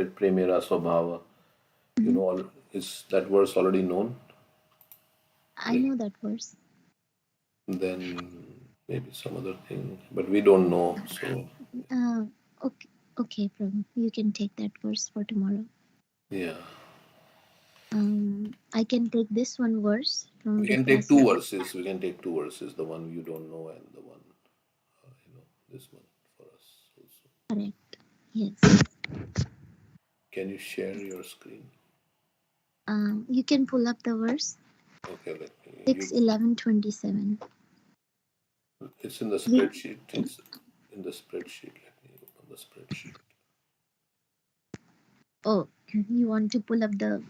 right? Premera Swabhava. You know, is that verse already known? I know that verse. Then maybe some other thing, but we don't know. So Uh, okay, okay, Prabhu. You can take that verse for tomorrow. yeah, I can take this one verse from we can take two Vidyasara. verses. We can take two verses, the one you don't know and the one, this one for us also. Correct. Yes. Can you share your screen? You can pull up the verse Okay, let me. 6:11:27. It's in the We, spreadsheet. It's in the spreadsheet. Let me open the spreadsheet. oh, you want to pull up the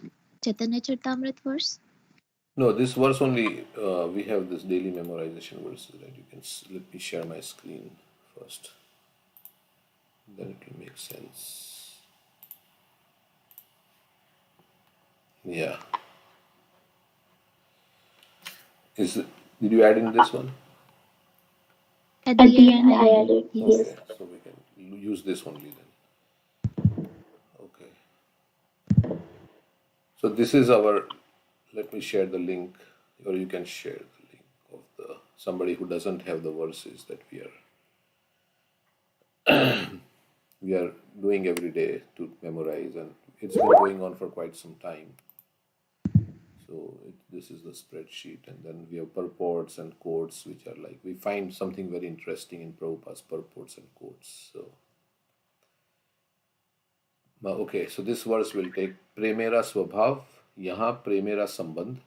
Chaitanya Charitamrita verse? No, this verse only. We have this daily memorization verses, right? You can let me share my screen first. Then it will make sense. Yeah. Did you add in this one? At At the the end, end, I I added. added, Yes. yes. Okay, so we can use this only then. Okay. So this is our. Let me share the link, or you can share the link of the somebody who doesn't have the verses that we are doing every day to memorize, and it's been going on for quite some time. So this is the spreadsheet, and then we have purports and quotes, which are like we find something very interesting in Prabhupada's purports and quotes. So okay, so this verse will take प्रेमेरा स्वभाव यहाँ प्रेमेरा संबंध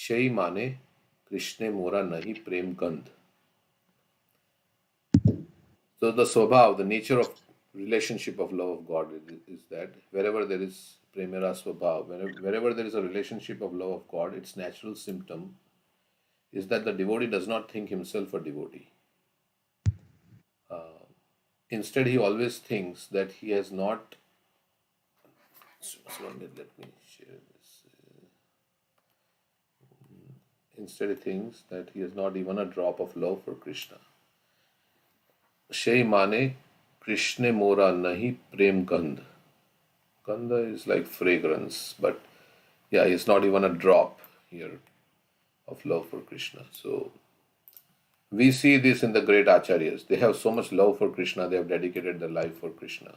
शई माने कृष्णे मोरा नहीं प्रेम गंध. So the swabhav, the nature of relationship of love of God is that wherever there is premera swabhav, wherever there is a relationship of love of God, its natural symptom is that the devotee does not think himself a devotee. Instead, he always thinks that he has not. Just 1 minute, let me share this. Instead, he thinks that he has not even a drop of love for Krishna. Shay mane Krishne mora nahi prem gandh. Gandha is like fragrance, but yeah, it's not even a drop here of love for Krishna. So we see this in the great acharyas. They have so much love for Krishna, they have dedicated their life for Krishna.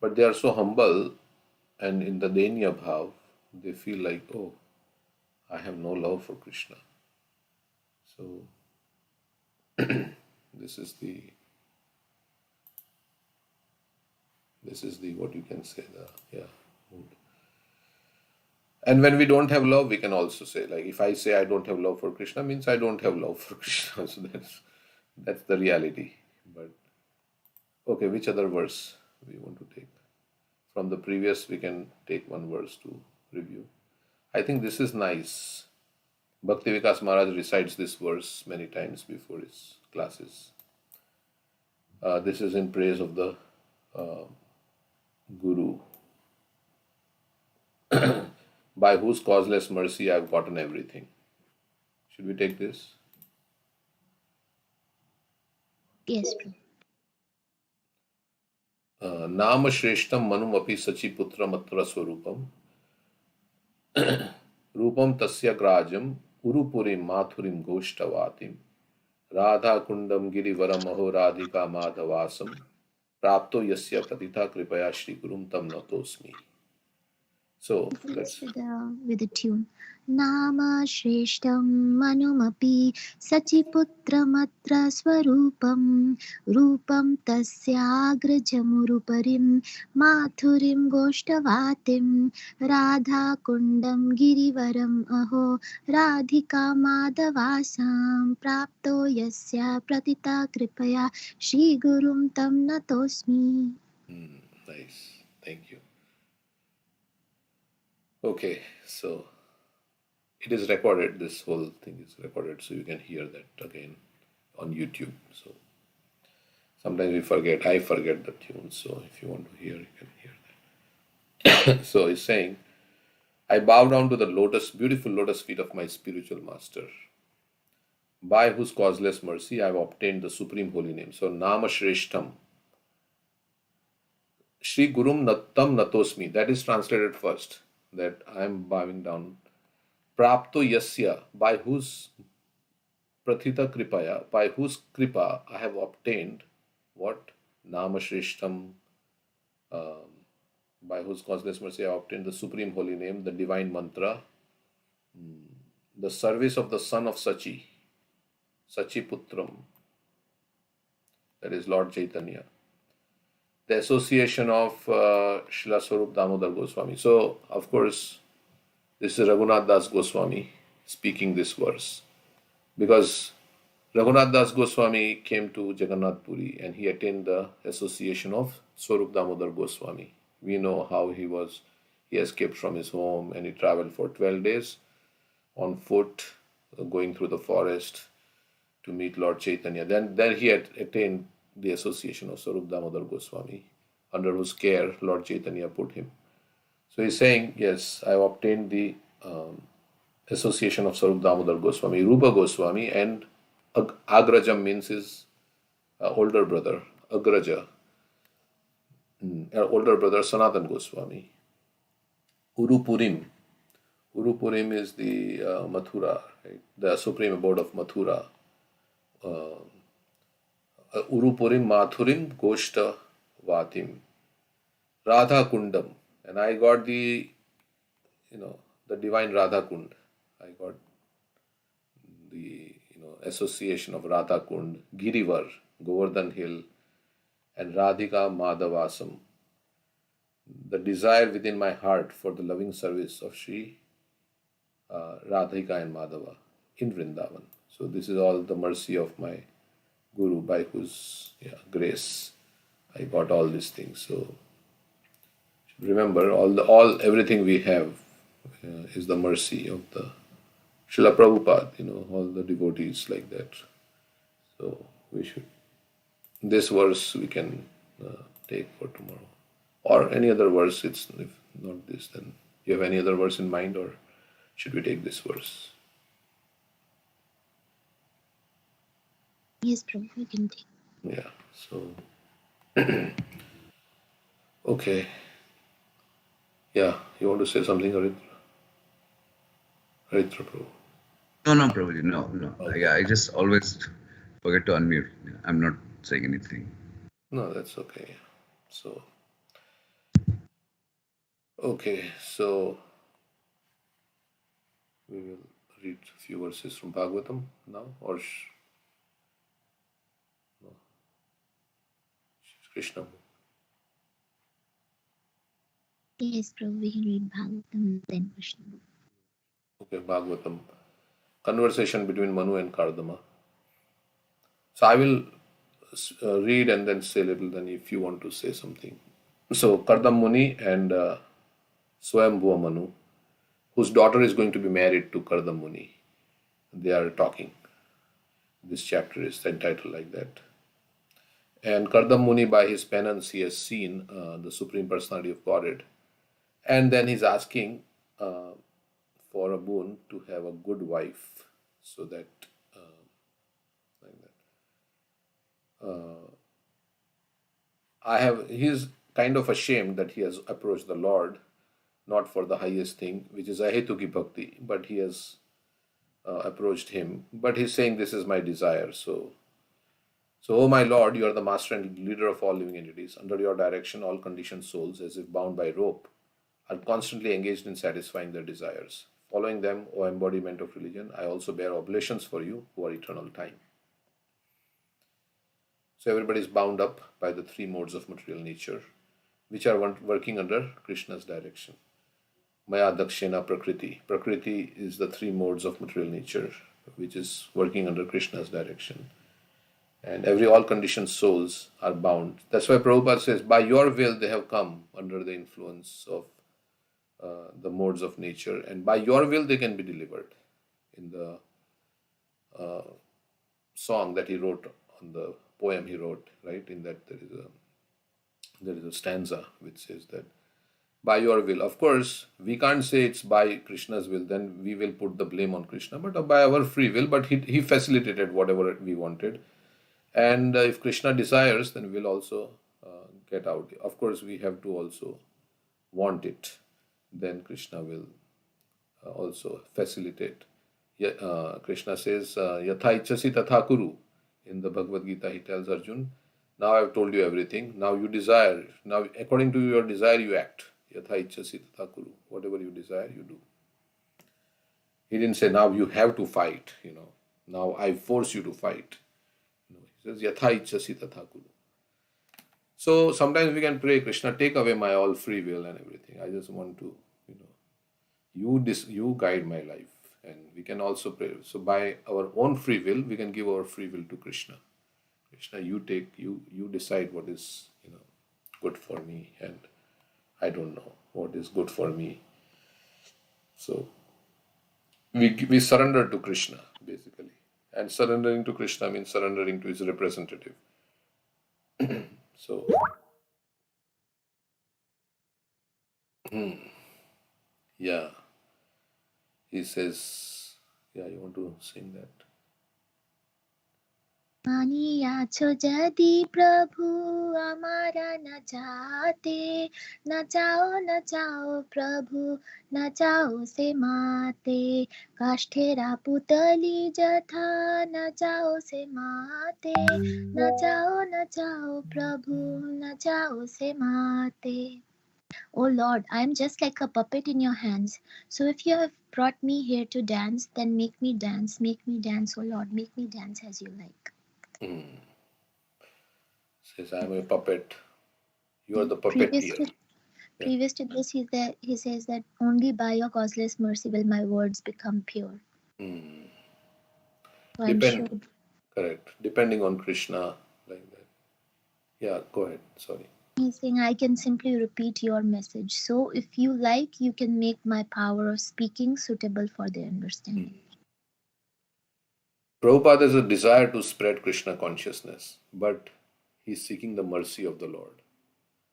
But they are so humble, and in the Dainya Bhav, they feel like, oh, I have no love for Krishna. So this is the what you can say, the mood. And when we don't have love, we can also say, like, if I say I don't have love for Krishna, means I don't have love for Krishna. So that's the reality. But okay, which other verse we want to take? From the previous, we can take one verse to review. I think this is nice. Bhakti Vikas Maharaj recites this verse many times before his classes. This is in praise of the Guru, by whose causeless mercy I have gotten everything. Should we take this? Yes, Prabhu. नाम श्रेष्ठम मनुमपि सचिपुत्रमत्र स्वरूपम रूपम तस्य ग्राजम उरुपुरीम माथुरीम गोष्ठवातिम राधा कुंडम गिरिवरम अहो राधिका माधवासम प्राप्तो यस्य पतिता कृपया श्री गुरुम तम नतोस्मि. So let's with the tune. Nama Shreshtam Manumapi Sachiputramatra Swarupam Rupam Tasyagrajamuruparim Mathurim Goshtavatim Radha Kundam Girivaram Aho Radhika Madhavasam Prapto Yasya Pratita Kripaya Shri Gurum Tam Natosmi. nice. Thank you. Okay, so it is recorded. This whole thing is recorded, so you can hear that again on YouTube. So sometimes we forget. I forget the tune. So if you want to hear, you can hear that. So he's saying, I bow down to the beautiful lotus feet of my spiritual master, by whose causeless mercy I have obtained the supreme holy name. So Nama Shreshtam. Shri Gurum Nattam Natosmi. That is translated first. That I am bowing down. Prapto Yasya, by whose Prathita Kripaya, by whose Kripa I have obtained what? Namashrishtam, by whose causeless mercy I obtained the supreme holy name, the divine mantra, the service of the son of Sachi, Sachi Putram, that is Lord Chaitanya, the association of Srila Swarup Damodar Goswami. So, of course, this is Raghunath Das Goswami speaking this verse. Because Raghunath Das Goswami came to Jagannath Puri and he attained the association of Swarup Damodar Goswami. We know how he escaped from his home and he traveled for 12 days on foot, going through the forest to meet Lord Chaitanya. Then he had attained the association of Swarup Damodar Goswami, under whose care Lord Chaitanya put him. So he's saying, yes, I have obtained the association of Swarup Damodar Goswami, Rupa Goswami, and Agrajam means his older brother, Agraja, older brother Sanatan Goswami. Urupurim. Urupurim is the Mathura, right? The supreme abode of Mathura. Urupurim Mathurim Goshta Vatim. Radha Kundam. And I got the divine Radha Kund. I got the association of Radha Kund, Girivar, Govardhan Hill, and Radhika Madhavasam. The desire within my heart for the loving service of Sri Radhika and Madhava in Vrindavan. So this is all the mercy of my Guru, by whose grace I got all these things. So remember, everything we have is the mercy of the Srila Prabhupada, all the devotees like that. So we should, this verse we can take for tomorrow. Or any other verse, if not this, then you have any other verse in mind, or should we take this verse? Yes, Prabhu, you can take. Yeah, so, okay. Yeah, you want to say something, Haritra? Haritra, Prabhu. No, Prabhuji, no. Okay. I just always forget to unmute. I'm not saying anything. No, that's okay. So, okay, so we will read a few verses from Bhagavatam now, or no? Krishna. Yes, Prabhu, we can read Bhagavatam, then Krishna. Okay, Bhagavatam. Conversation between Manu and Kardama. So I will read and then say a little, then if you want to say something. So Kardam Muni and Swayambhuva Manu, whose daughter is going to be married to Kardam Muni, they are talking. This chapter is entitled like that. And Kardam Muni, by his penance, he has seen the Supreme Personality of Godhead. And then he's asking for a boon to have a good wife, so that, he's kind of ashamed that he has approached the Lord, not for the highest thing, which is Ahetuki Bhakti, but he has approached him. But he's saying, this is my desire. So, O my Lord, you are the master and leader of all living entities. Under your direction, all conditioned souls, as if bound by rope, are constantly engaged in satisfying their desires. Following them, O embodiment of religion, I also bear oblations for you, who are eternal time. So everybody is bound up by the three modes of material nature, which are working under Krishna's direction. Maya Dakshina Prakriti. Prakriti is the three modes of material nature, which is working under Krishna's direction. And all conditioned souls are bound. That's why Prabhupada says, by your will they have come under the influence of the modes of nature, and by your will they can be delivered. In the song that he wrote, on the poem he wrote, right, in that there is a stanza which says that, by your will. Of course, we can't say it's by Krishna's will, then we will put the blame on Krishna, but by our free will, but he facilitated whatever we wanted. And if Krishna desires, then we'll also get out. Of course, we have to also want it. Then Krishna will also facilitate. Krishna says, Yatha ichasi tatha kuru. In the Bhagavad Gita, he tells Arjun, now I've told you everything. Now you desire. Now, according to your desire, you act. Yatha ichasi tatha kuru. Whatever you desire, you do. He didn't say, now you have to fight. Now I force you to fight. He says, Yatha ichasi tatha kuru. So sometimes we can pray, Krishna, take away my all free will and everything. I just want to, you guide my life. And we can also pray. So by our own free will, we can give our free will to Krishna. Krishna, you decide what is, good for me, and I don't know what is good for me. So we surrender to Krishna, basically. And surrendering to Krishna means surrendering to his representative. So, yeah, he says, yeah, you want to sing that? मानिया छो यदि प्रभु हमारा न चाहते, न चाहो प्रभु न चाहो से माते, काष्ठेरा पुतली जथा न चाहो से माते, न चाहो प्रभु न चाहो से माते. Oh Lord, I am just like a puppet in your hands. So if you have brought me here to dance, then make me dance, oh Lord, make me dance as you like. Says, I am a puppet. You are the puppeteer. Previous to this, he says that only by your causeless mercy will my words become pure. So correct. Depending on Krishna, like that. Yeah, go ahead. Sorry. He's saying, I can simply repeat your message. So if you like, you can make my power of speaking suitable for their understanding. Prabhupada has a desire to spread Krishna consciousness, but he's seeking the mercy of the Lord.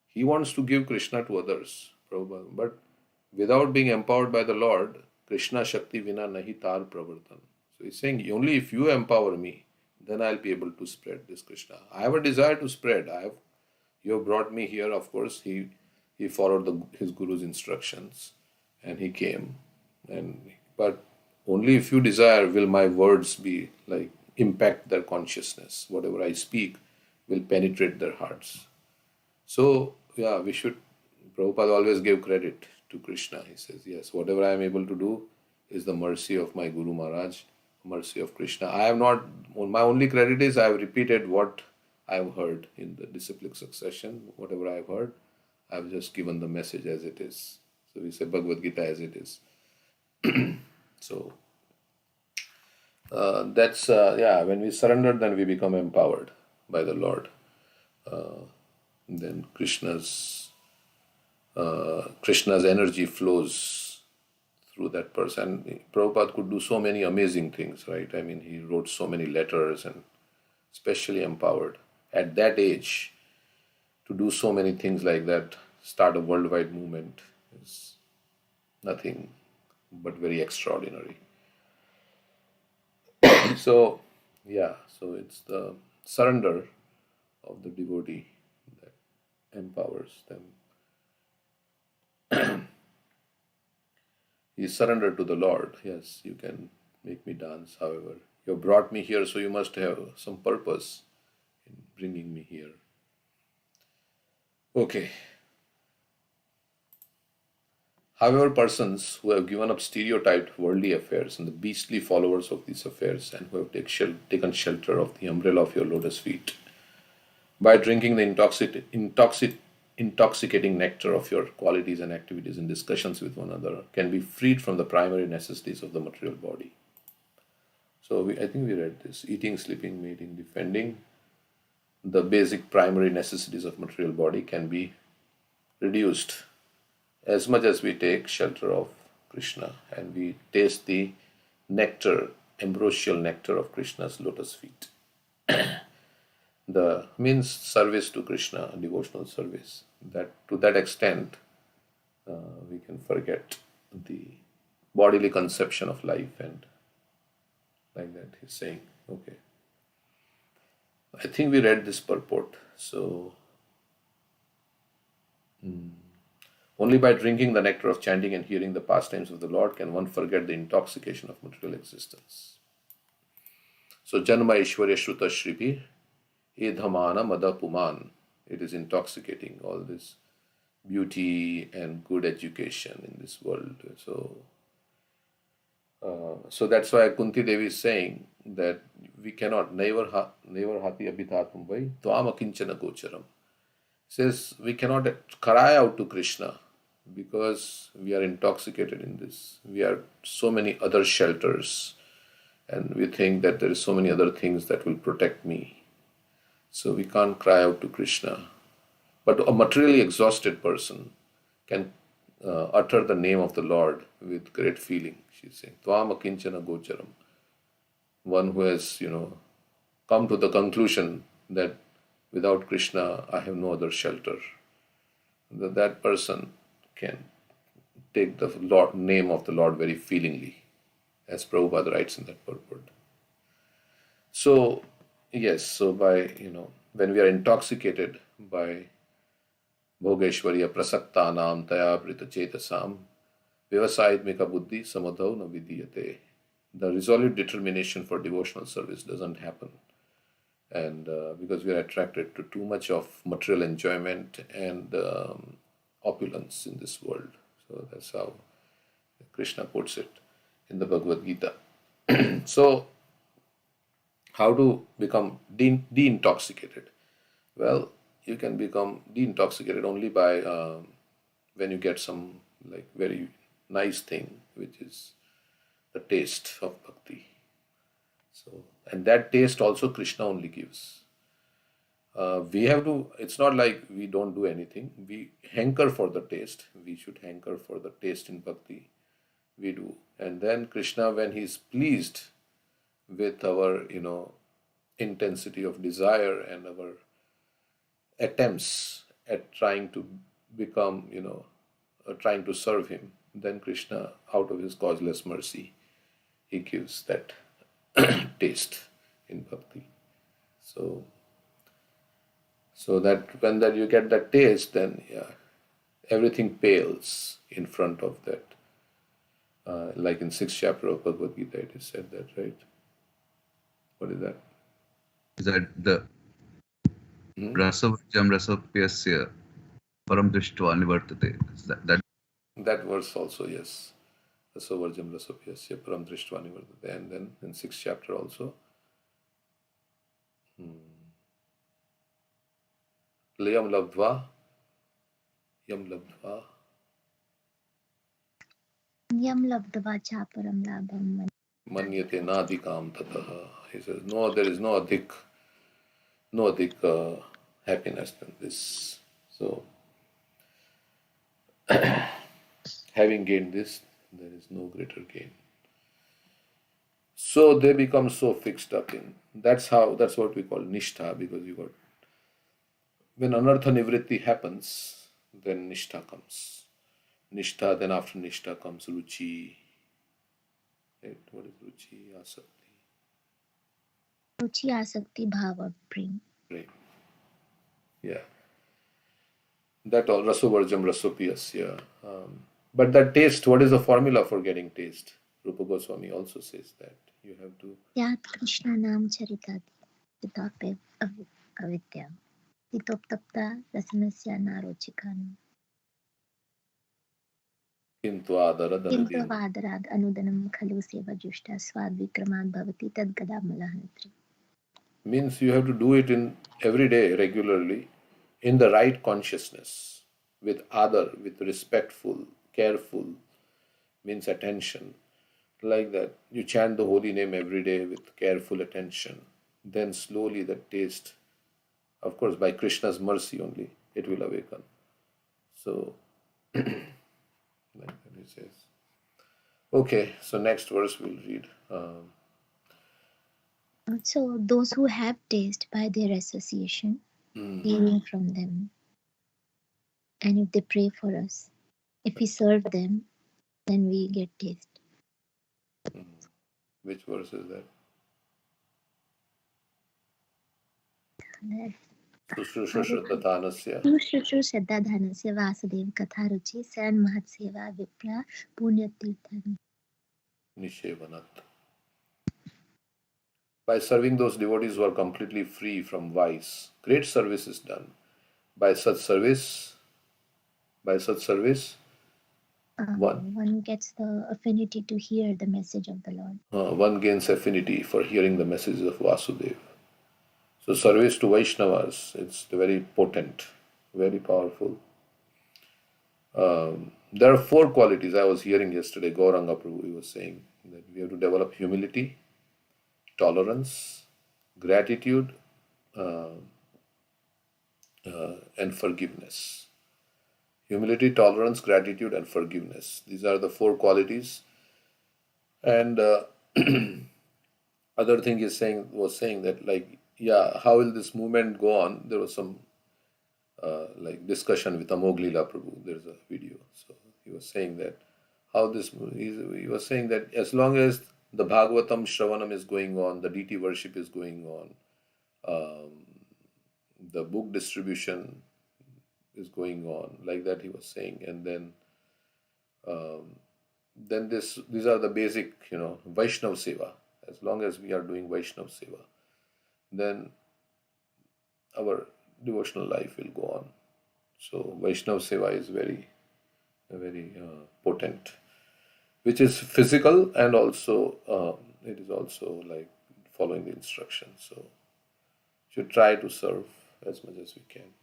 He wants to give Krishna to others, Prabhupada, but without being empowered by the Lord, Krishna Shakti Vina Nahi Tar Pravartan. So he's saying, only if you empower me, then I'll be able to spread this Krishna. I have a desire to spread. You have brought me here, of course. He followed his Guru's instructions and he came. But only if you desire will my words be like impact their consciousness. Whatever I speak will penetrate their hearts. So, yeah, Prabhupada always gave credit to Krishna. He says, yes, whatever I am able to do is the mercy of my Guru Maharaj, mercy of Krishna. My only credit is I have repeated what I have heard in the disciplic succession. Whatever I have heard, I have just given the message as it is. So we say Bhagavad Gita as it is. So that's, when we surrender, then we become empowered by the Lord. Then Krishna's energy flows through that person. Prabhupada could do so many amazing things, right? I mean, he wrote so many letters and especially empowered. At that age, to do so many things like that, start a worldwide movement, is nothing but very extraordinary. So it's the surrender of the devotee that empowers them. He surrendered to the Lord. Yes, you can make me dance. However, you have brought me here, so you must have some purpose in bringing me here. Okay. However, persons who have given up stereotyped worldly affairs and the beastly followers of these affairs and who have taken shelter of the umbrella of your lotus feet, by drinking the intoxicating nectar of your qualities and activities in discussions with one another, can be freed from the primary necessities of the material body. So I think we read this. Eating, sleeping, mating, defending. The basic primary necessities of material body can be reduced as much as we take shelter of Krishna and we taste the nectar, ambrosial nectar of Krishna's lotus feet. The means service to Krishna, devotional service. That to that extent, we can forget the bodily conception of life, and like that he's saying, okay. I think we read this purport. So Only by drinking the nectar of chanting and hearing the pastimes of the Lord can one forget the intoxication of material existence. So, Janma Ishwarya Shruta Shribi, Edhamana Madapuman. It is intoxicating, all this beauty and good education in this world. So that's why Kunti Devi is saying that we cannot, never hati abhitatum vai, tvam akinchana gocharam. Says we cannot cry out to Krishna because we are intoxicated in this. We are so many other shelters and we think that there is so many other things that will protect me. So we can't cry out to Krishna. But a materially exhausted person can utter the name of the Lord with great feeling. She's saying, Tvam akinchana gocharam. One who has, come to the conclusion that without Krishna, I have no other shelter. That person can take the name of the Lord very feelingly, as Prabhupada writes in that purport. So, yes, so by, when we are intoxicated by Bhogeshwarya prasaktanam tayavrita chetasam vyavasayitmika buddhi samadhau na vidiyate. The resolute determination for devotional service doesn't happen. And because we are attracted to too much of material enjoyment and opulence in this world. So that's how Krishna puts it in the Bhagavad Gita. So, how to become de-intoxicated? Well, you can become de-intoxicated only by when you get some very nice thing, which is the taste of bhakti. So, and that taste also Krishna only gives. We have to, it's not like we don't do anything. We hanker for the taste. We should hanker for the taste in bhakti. We do. And then Krishna, when he's pleased with our, intensity of desire and our attempts at trying to become, trying to serve him, then Krishna, out of his causeless mercy, he gives that taste in bhakti. So that when that you get that taste, then everything pales in front of that. Like in 6th chapter of Bhagavad Gita, it is said that, right? What is that? Is that the Rasavajam Rasapyasya Param Drishtva Nivartate? That verse also, yes. Rasavarjam Rasapyasya Param Drishtva Nivartate. And then in 6th chapter also, Yam labdva Yam labdva cha param labham manyate nadikam tataha. He says, no, there is no adhik happiness than this. So, having gained this, there is no greater gain. So they become so fixed up in. That's what we call nishtha, because when anartha nivritti happens, then nishtha comes. Nishtha, then after nishtha comes ruchi. Right? What is ruchi? Asakti. Ruchi asakti bhava prem. Right. Yeah. That all rasovarjam rasopiyasya. But that taste, what is the formula for getting taste? Rupa Goswami also says that you have to. Yat Krishna nam charita titape avidya. Titoptapta rasanasya narochikam. Kintvādarad anudanam khalu seva jushta svad vikramad bhavati tad gada malahanatri. Means you have to do it in every day, regularly, in the right consciousness, with other, with respectful, careful, means attention. Like that, you chant the holy name every day with careful attention. Then slowly the taste, of course, by Krishna's mercy only, it will awaken. So, like that he says. Okay, so next verse we'll read. So those who have taste by their association, hearing from them, and if they pray for us, if we serve them, then we get taste. Which verse is that? Sushrusha Shraddhatanasya Shushrushu Shraddhadanasya Vasudev Katharuchi Saran Mahatseva Vipra Punyatirthani. Nishevanat. By serving those devotees who are completely free from vice, great service is done. By such service, one gets the affinity to hear the message of the Lord. One gains affinity for hearing the messages of Vasudeva. So service to Vaishnavas, it's very potent, very powerful. There are 4 qualities I was hearing yesterday. Gauranga Prabhu, he was saying that we have to develop humility, tolerance, gratitude, and forgiveness. Humility, tolerance, gratitude, and forgiveness. These are the 4 qualities. And other thing was saying that, like, yeah, how will this movement go on? There was some discussion with Amog Leela Prabhu. There's a video. So he was saying that he was saying that as long as the Bhagavatam Shravanam is going on, the deity worship is going on, the book distribution is going on, like that he was saying. And then these are the basic, Vaishnav Seva. As long as we are doing Vaishnav Seva, then our devotional life will go on. So Vaishnav Seva is very, very potent, which is physical, and also it is also like following the instructions. So should try to serve as much as we can.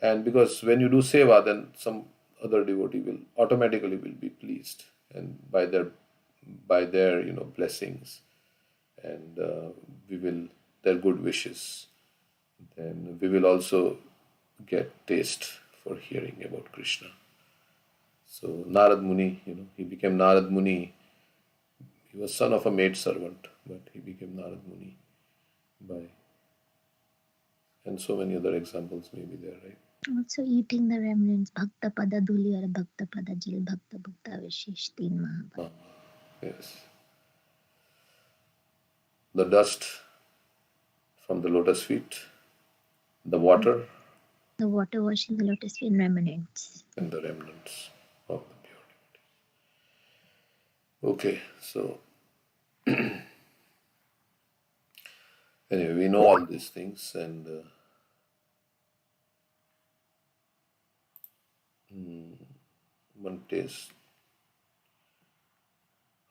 And because when you do Seva, then some other devotee will automatically be pleased, and by their blessings, and their good wishes, then we will also get taste for hearing about Krishna. So Narad Muni, he became Narad Muni. He was son of a maid servant, but he became Narad Muni and so many other examples may be there, right? Also eating the remnants, Bhakta Pada Duli or Bhakta Pada Jil, Bhakta Bhakta Vishish Teen Mahabharata. Yes. The dust from the lotus feet, the water. The water washing the lotus feet, remnants. And the remnants of the pure devotees. Okay, so anyway, we know all these things, and one taste.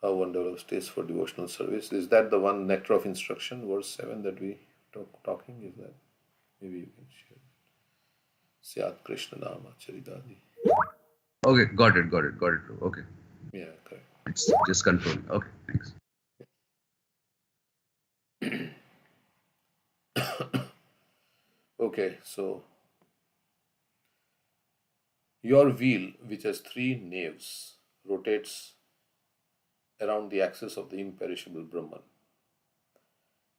How one develops taste for devotional service. Is that the one nectar of instruction, verse 7 that we talking? Is that? Maybe you can share. Syat Krishna Nama Charitadi. Okay, got it. Okay. Yeah, correct. It's just confirming. Okay, thanks. Okay, so your wheel, which has 3 naves, rotates around the axis of the imperishable Brahman.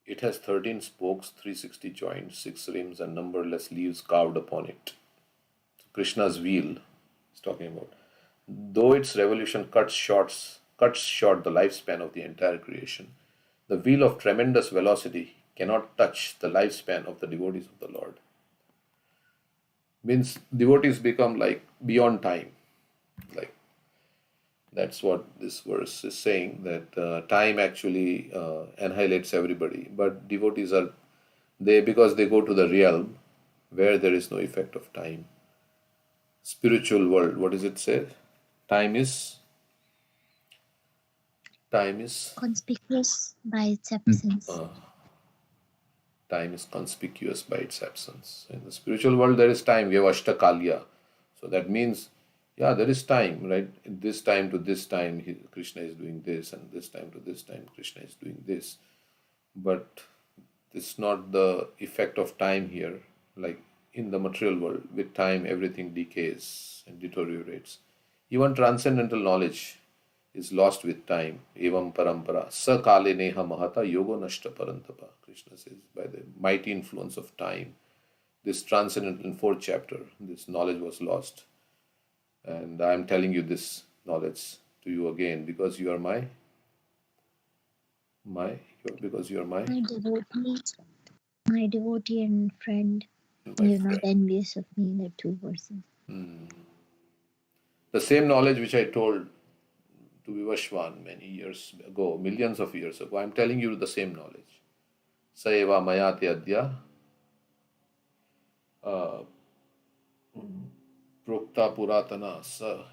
It has 13 spokes, 360 joints, 6 rims, and numberless leaves carved upon it. So Krishna's wheel is talking about. Though its revolution cuts short the lifespan of the entire creation, the wheel of tremendous velocity cannot touch the lifespan of the devotees of the Lord. Means devotees become like beyond time. Like that's what this verse is saying, that time actually annihilates everybody. But devotees because they go to the realm where there is no effect of time. Spiritual world, what does it say? Time is conspicuous by its absence. Time is conspicuous by its absence. In the spiritual world, there is time. We have Ashtakalya. So that means, yeah, there is time, right? This time to this time, Krishna is doing this, and this time to this time, Krishna is doing this. But it's not the effect of time here. Like in the material world, with time, everything decays and deteriorates. Even transcendental knowledge is lost with time. Evam parampara. Sa kale neha mahata yogo nashta parantapa. Krishna says, by the mighty influence of time, this transcendental in 4th chapter, this knowledge was lost. And I am telling you this knowledge to you again because you are my devotee. My devotee and friend, My you're not friend. envious of me. There are two verses. The same knowledge which I told to Vivashwan many years ago, millions of years ago, I'm telling you the same knowledge. Saeva mayate adya prokta puratana sa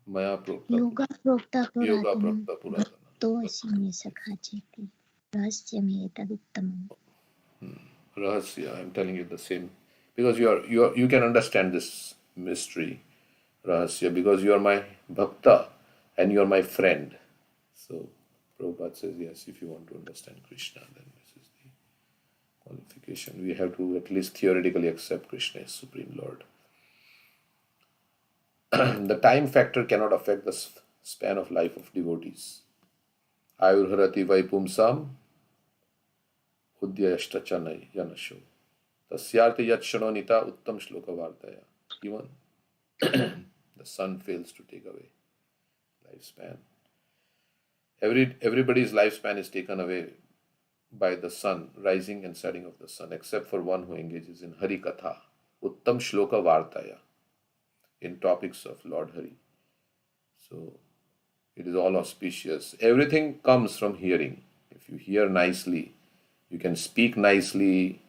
maya prokta Yoga prokta yoga puratana prokta puratana. bhakto asimi sakhacheti rahasya taduttamam. Rahasya, I'm telling you the same. Because you can understand this mystery, Rahasya, because you are my bhakta and you are my friend. So Prabhupada says, yes, if you want to understand Krishna, then this is the qualification. We have to at least theoretically accept Krishna as Supreme Lord. The time factor cannot affect the span of life of devotees. Ayurharati vaipumsam udyayashtachanai yanasho. Tasyarthi yatshano nita uttam shloka vartaya. Even the sun fails to take away lifespan. Everybody's lifespan is taken away by the sun, rising and setting of the sun, except for one who engages in Hari Katha, Uttam Shloka Vartaya, in topics of Lord Hari. So it is all auspicious. Everything comes from hearing. If you hear nicely, you can speak nicely,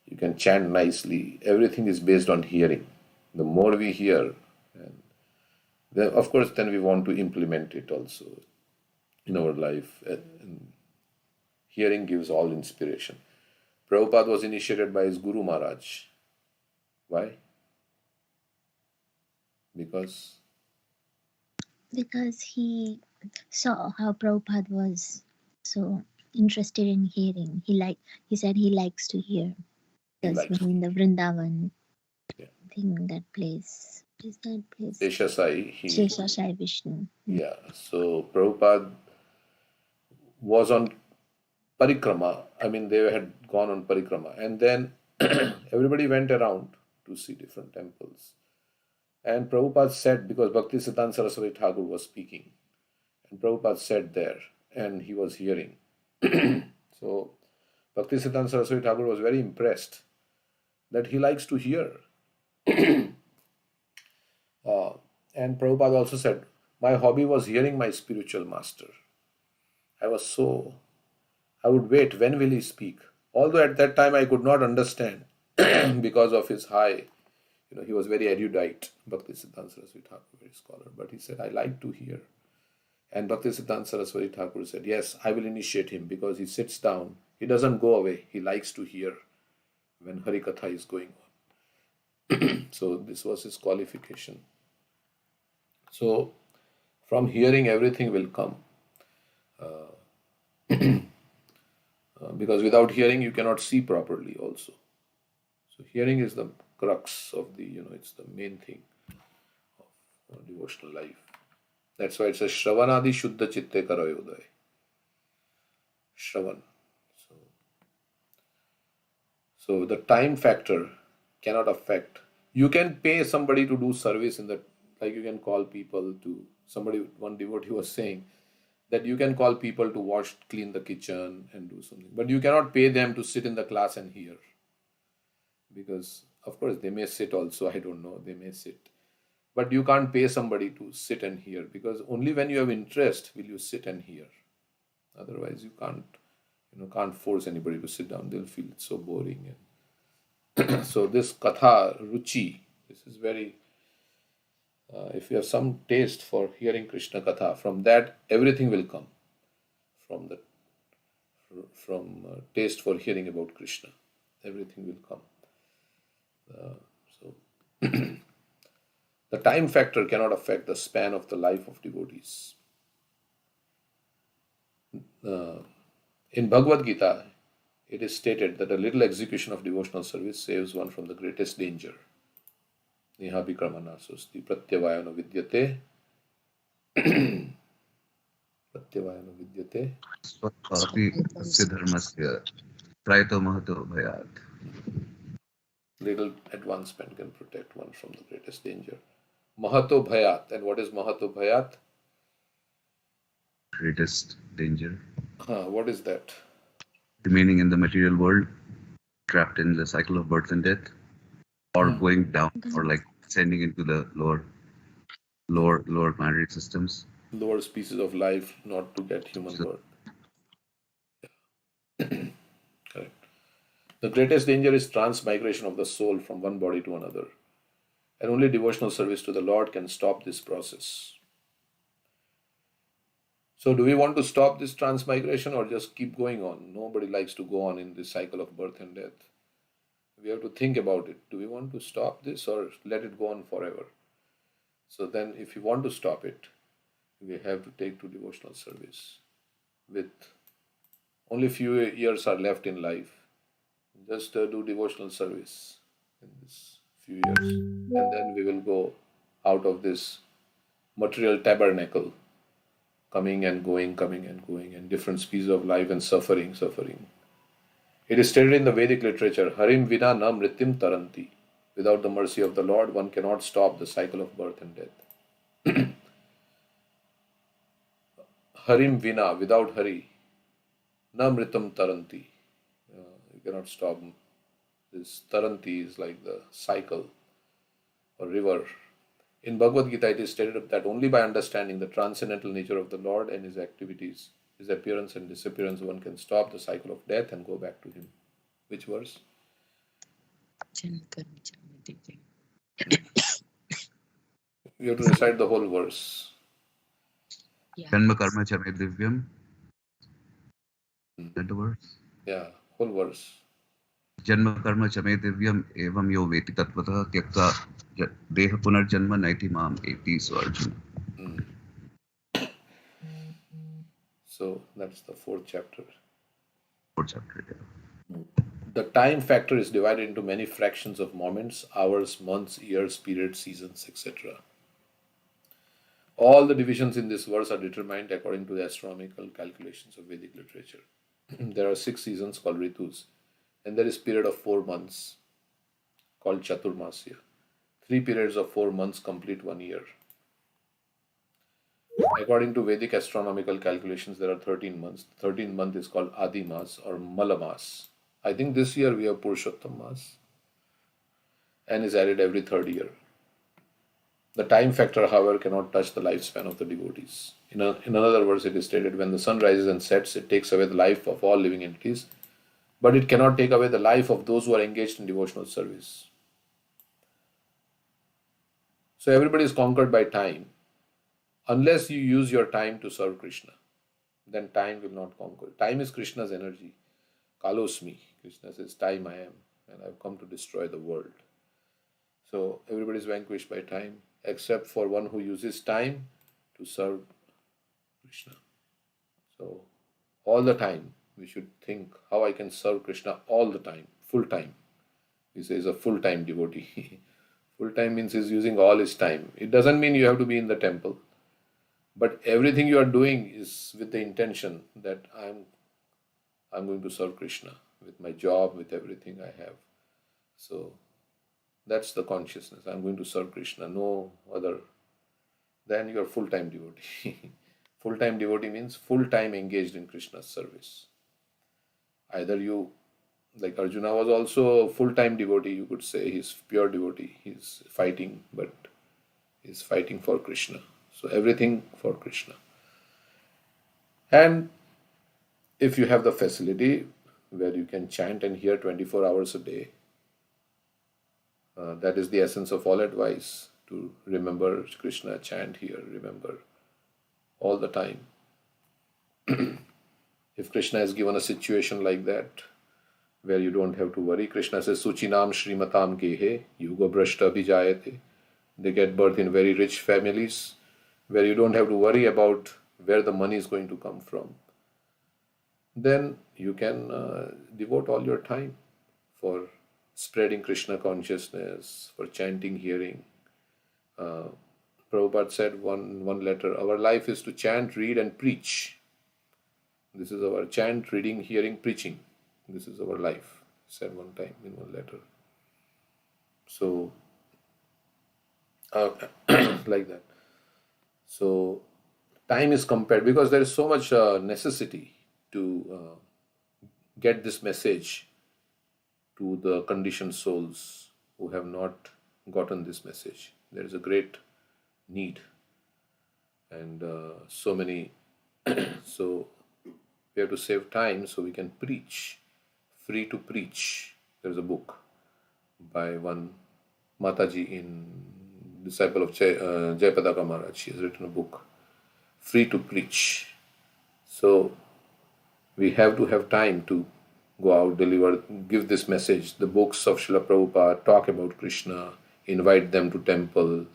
you can chant nicely. Everything is based on hearing. The more we hear, and then of course then we want to implement it also in our life. And hearing gives all inspiration. Prabhupada was initiated by his Guru Maharaj. Why? Because he saw how Prabhupada was so interested in hearing. He said he likes to hear. he Because likes in the Vrindavan thing, that place, is that place? Sheshasai. Sheshasai Vishnu. Yeah. So Prabhupada was on parikrama. I mean, they had gone on parikrama, and then everybody went around to see different temples. And Prabhupada said, because Bhaktisiddhanta Saraswati Thakur was speaking, and Prabhupada said there, and he was hearing. So Bhaktisiddhanta Saraswati Thakur was very impressed that he likes to hear. And Prabhupada also said, my hobby was hearing my spiritual master. I would wait, when will he speak? Although at that time I could not understand because of his high, he was very erudite, Bhaktisiddhanta Saraswati Thakur, very scholar. But he said, I like to hear. And Bhaktisiddhanta Saraswati Thakur said, yes, I will initiate him because he sits down. He doesn't go away. He likes to hear when Harikatha is going on. So this was his qualification. So from hearing, everything will come. Because without hearing, you cannot see properly also. So hearing is the crux of it's the main thing of devotional life. That's why it says, Shravanadi Shuddha Chitte Karayodaya. Shravan. So the time factor cannot affect. You can pay somebody to do service like you can call people to, one devotee was saying, that you can call people to clean the kitchen and do something. But you cannot pay them to sit in the class and hear. Because, of course, they may sit also, I don't know, they may sit. But you can't pay somebody to sit and hear, because only when you have interest will you sit and hear. Otherwise, you can't force anybody to sit down. They'll feel it's so boring. And so this katha, ruchi, this is very... if you have some taste for hearing Krishna Katha, from that everything will come. From taste for hearing about Krishna, everything will come. So the time factor cannot affect the span of the life of devotees. In Bhagavad Gita, it is stated that a little execution of devotional service saves one from the greatest danger. Neha Vikramana Susti Pratyavayano Vidyate Pratyavayano Vidyate Swatpapi tasya dharmasya prayato mahato bhayat. Little advancement can protect one from the greatest danger. Mahato Bhayat. And what is Mahato Bhayat? Greatest danger. What is that? remaining in the material world, trapped in the cycle of birth and death, or going down, or like ascending into the lower planetary systems. Lower species of life, not to get human birth. Correct. The greatest danger is transmigration of the soul from one body to another. And only devotional service to the Lord can stop this process. So, do we want to stop this transmigration or just keep going on? Nobody likes to go on in this cycle of birth and death. We have to think about it. Do we want to stop this or let it go on forever? So, then if you want to stop it, we have to take to devotional service. With only few years are left in life, just do devotional service in this few years, and then we will go out of this material tabernacle, coming and going, and different species of life and suffering. It is stated in the Vedic literature, Harim vina na mritim taranti. Without the mercy of the Lord, one cannot stop the cycle of birth and death. Harim vina, without Hari, na mritam taranti. You cannot stop. This taranti is like the cycle or river. In Bhagavad Gita, it is stated that only by understanding the transcendental nature of the Lord and His activities, His appearance and disappearance, one can stop the cycle of death and go back to Him. Which verse? You have to recite the whole verse. Janma karma chame divyam. That the verse? Yeah, whole verse. Janma karma chame divyam evam yo veti tattvata tyakta deha punarjanma naiti mam eti. So Arjuna. So that's the fourth chapter. Fourth chapter, yeah. The time factor is divided into many fractions of moments, hours, months, years, periods, seasons, etc. All the divisions in this verse are determined according to the astronomical calculations of Vedic literature. There are 6 seasons called Ritus, and there is period of 4 months called Chaturmasya. 3 periods of 4 months complete 1 year. According to Vedic astronomical calculations, there are 13 months. The 13th month is called Adi Mas or Mala Mas. I think this year we have Purushottam Mas and is added every 3rd year. The time factor, however, cannot touch the lifespan of the devotees. In another verse, it is stated, when the sun rises and sets, it takes away the life of all living entities, but it cannot take away the life of those who are engaged in devotional service. So everybody is conquered by time. Unless you use your time to serve Krishna, then time will not conquer. Time is Krishna's energy. Kalosmi. Krishna says, time I am, and I have come to destroy the world. So everybody is vanquished by time, except for one who uses time to serve Krishna. So all the time we should think how I can serve Krishna all the time, full time. He says a full-time devotee. Full-time means he's using all his time. It doesn't mean you have to be in the temple, but everything you are doing is with the intention that I'm going to serve Krishna with my job, with everything I have. So that's the consciousness. I'm going to serve Krishna, no other. Then you are full-time devotee. Full-time devotee means full-time engaged in Krishna's service. Either you, like Arjuna was also a full-time devotee, you could say he's pure devotee. He's fighting, but he's fighting for Krishna. So everything for Krishna. And if you have the facility where you can chant and hear 24 hours a day, that is the essence of all advice, to remember Krishna, chant here, remember all the time. If Krishna has given a situation like that, where you don't have to worry, Krishna says, Suchinam Shrimatam Gehe, Yuga Brashta Vijayate. They get birth in very rich families, where you don't have to worry about where the money is going to come from. Then you can devote all your time for spreading Krishna consciousness, for chanting, hearing. Prabhupada said one letter, our life is to chant, read and preach. This is our chant, reading, hearing, preaching. This is our life, said one time in one letter. So, like that. So, time is compared because there is so much necessity to get this message to the conditioned souls who have not gotten this message. There is a great need, and so many. So we have to save time so we can preach. Free to preach. There's a book by one Mataji, in disciple of Jayapadaka Maharaj. She has written a book, Free to Preach. So we have to have time to go out, deliver, give this message. The books of Srila Prabhupada talk about Krishna, invite them to temple,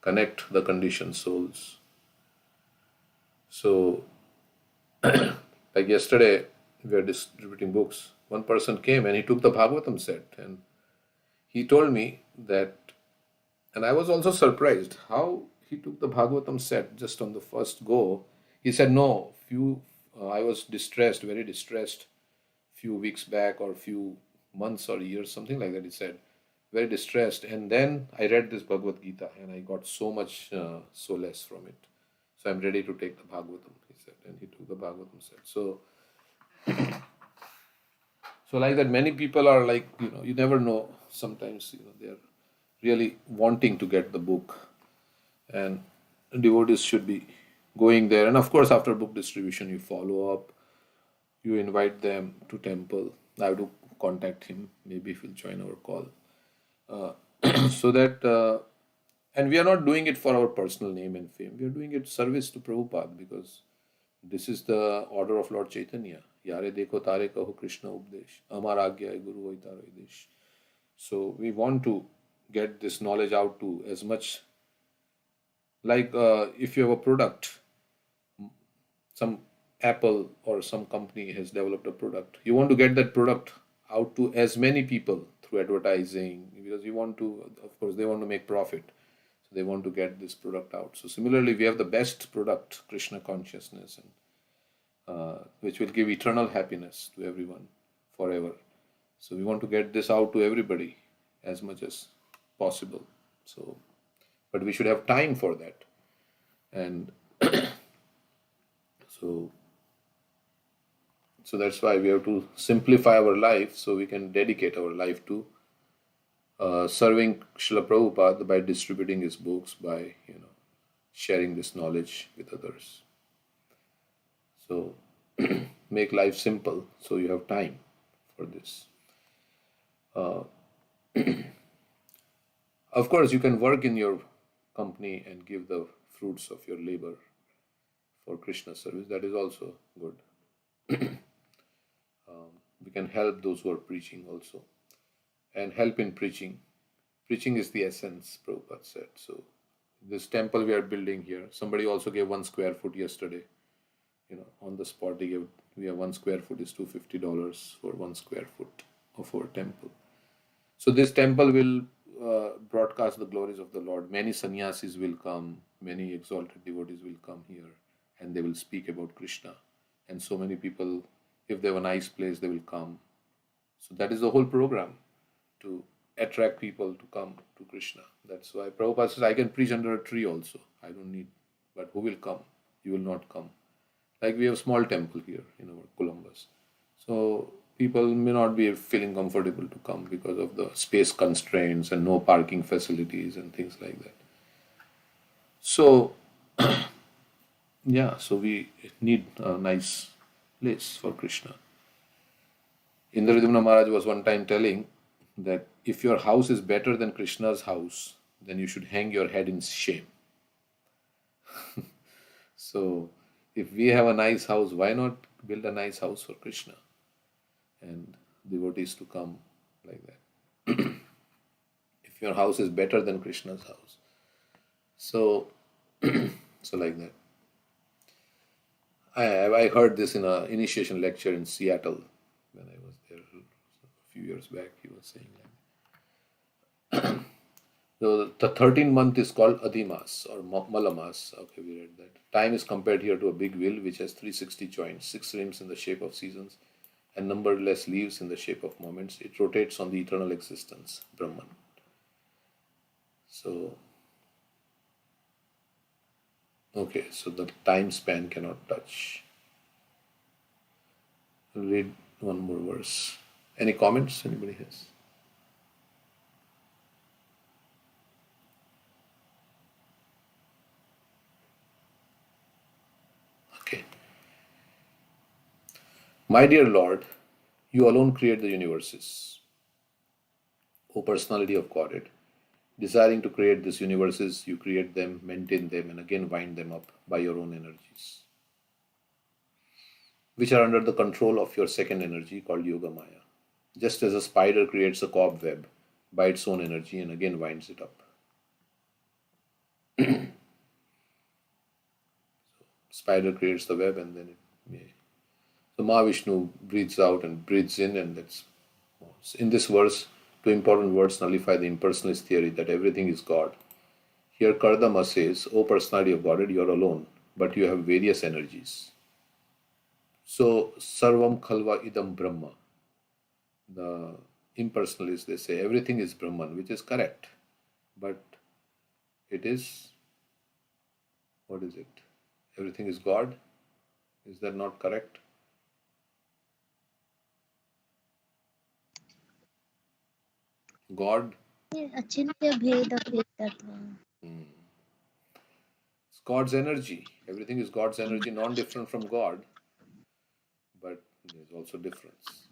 connect the conditioned souls. So, like yesterday, we were distributing books. One person came and he took the Bhagavatam set, and he told me that, and I was also surprised how he took the Bhagavatam set just on the first go. He said, no, I was distressed, very distressed, few weeks back or few months or years, something like that. He said, very distressed. And then I read this Bhagavad Gita and I got so much solace from it. So I'm ready to take the Bhagavatam, he said. And he took the Bhagavatam set. So like that, many people are like, you never know. Sometimes, they're really wanting to get the book. And devotees should be going there. And of course, after book distribution, you follow up. You invite them to temple. I have to contact him. Maybe he'll join our call. So that, and we are not doing it for our personal name and fame. We are doing it service to Prabhupada, because this is the order of Lord Chaitanya. Yare dekho tare kaho Krishna updesh. Amar agya hai guru hoy taro desh. So we want to get this knowledge out to as much, like if you have a product, some Apple or some company has developed a product, you want to get that product out to as many people through advertising, because you want to, of course, they want to make profit. So they want to get this product out. So similarly, we have the best product, Krishna consciousness, and which will give eternal happiness to everyone forever. So we want to get this out to everybody as much as possible. So, but we should have time for that. And so that's why we have to simplify our life so we can dedicate our life to serving Srila Prabhupada by distributing his books, by sharing this knowledge with others. So make life simple so you have time for this. Of course, you can work in your company and give the fruits of your labor for Krishna service. That is also good. We can help those who are preaching also, and help in preaching. Preaching is the essence, Prabhupada said. So this temple we are building here, somebody also gave 1 square foot yesterday. On the spot they gave, we have 1 square foot is $250 for 1 square foot of our temple. So this temple will broadcast the glories of the Lord. Many sannyasis will come, many exalted devotees will come here, and they will speak about Krishna. And so many people, if they have a nice place, they will come. So that is the whole program, to attract people to come to Krishna. That's why Prabhupada says, I can preach under a tree also. I don't need, but who will come? You will not come. Like we have a small temple here in our Columbus. So people may not be feeling comfortable to come because of the space constraints and no parking facilities and things like that. So, yeah, so we need a nice place for Krishna. Indravidumna Maharaj was one time telling that if your house is better than Krishna's house, then you should hang your head in shame. So, if we have a nice house, why not build a nice house for Krishna and devotees to come like that? If your house is better than Krishna's house. So, so like that. I heard this in an initiation lecture in Seattle when I was there a few years back. He was saying like that. So the 13th month is called Adhimas or Malamas. Okay, we read that. Time is compared here to a big wheel which has 360 joints, 6 rims in the shape of seasons, and numberless leaves in the shape of moments. It rotates on the eternal existence, Brahman. So, okay, so the time span cannot touch. Read one more verse. Any comments anybody has? Okay. My dear Lord, you alone create the universes. O personality of Godhead, desiring to create these universes, you create them, maintain them, and again wind them up by your own energies, which are under the control of your second energy called Yoga Maya. Just as a spider creates a cobweb by its own energy and again winds it up. Spider creates the web and then it may. So Mahavishnu breathes out and breathes in, and that's in this verse. Two important words nullify the impersonalist theory that everything is God. Here Kardama says, O personality of Godhead, you are alone, but you have various energies. So Sarvam Khalva Idam Brahma. The impersonalists, they say everything is Brahman, which is correct. But it is, what is it? Everything is God? Is that not correct? God? Achintya Bheda Bhedatva. It's God's energy. Everything is God's energy, non-different from God. But there's also difference.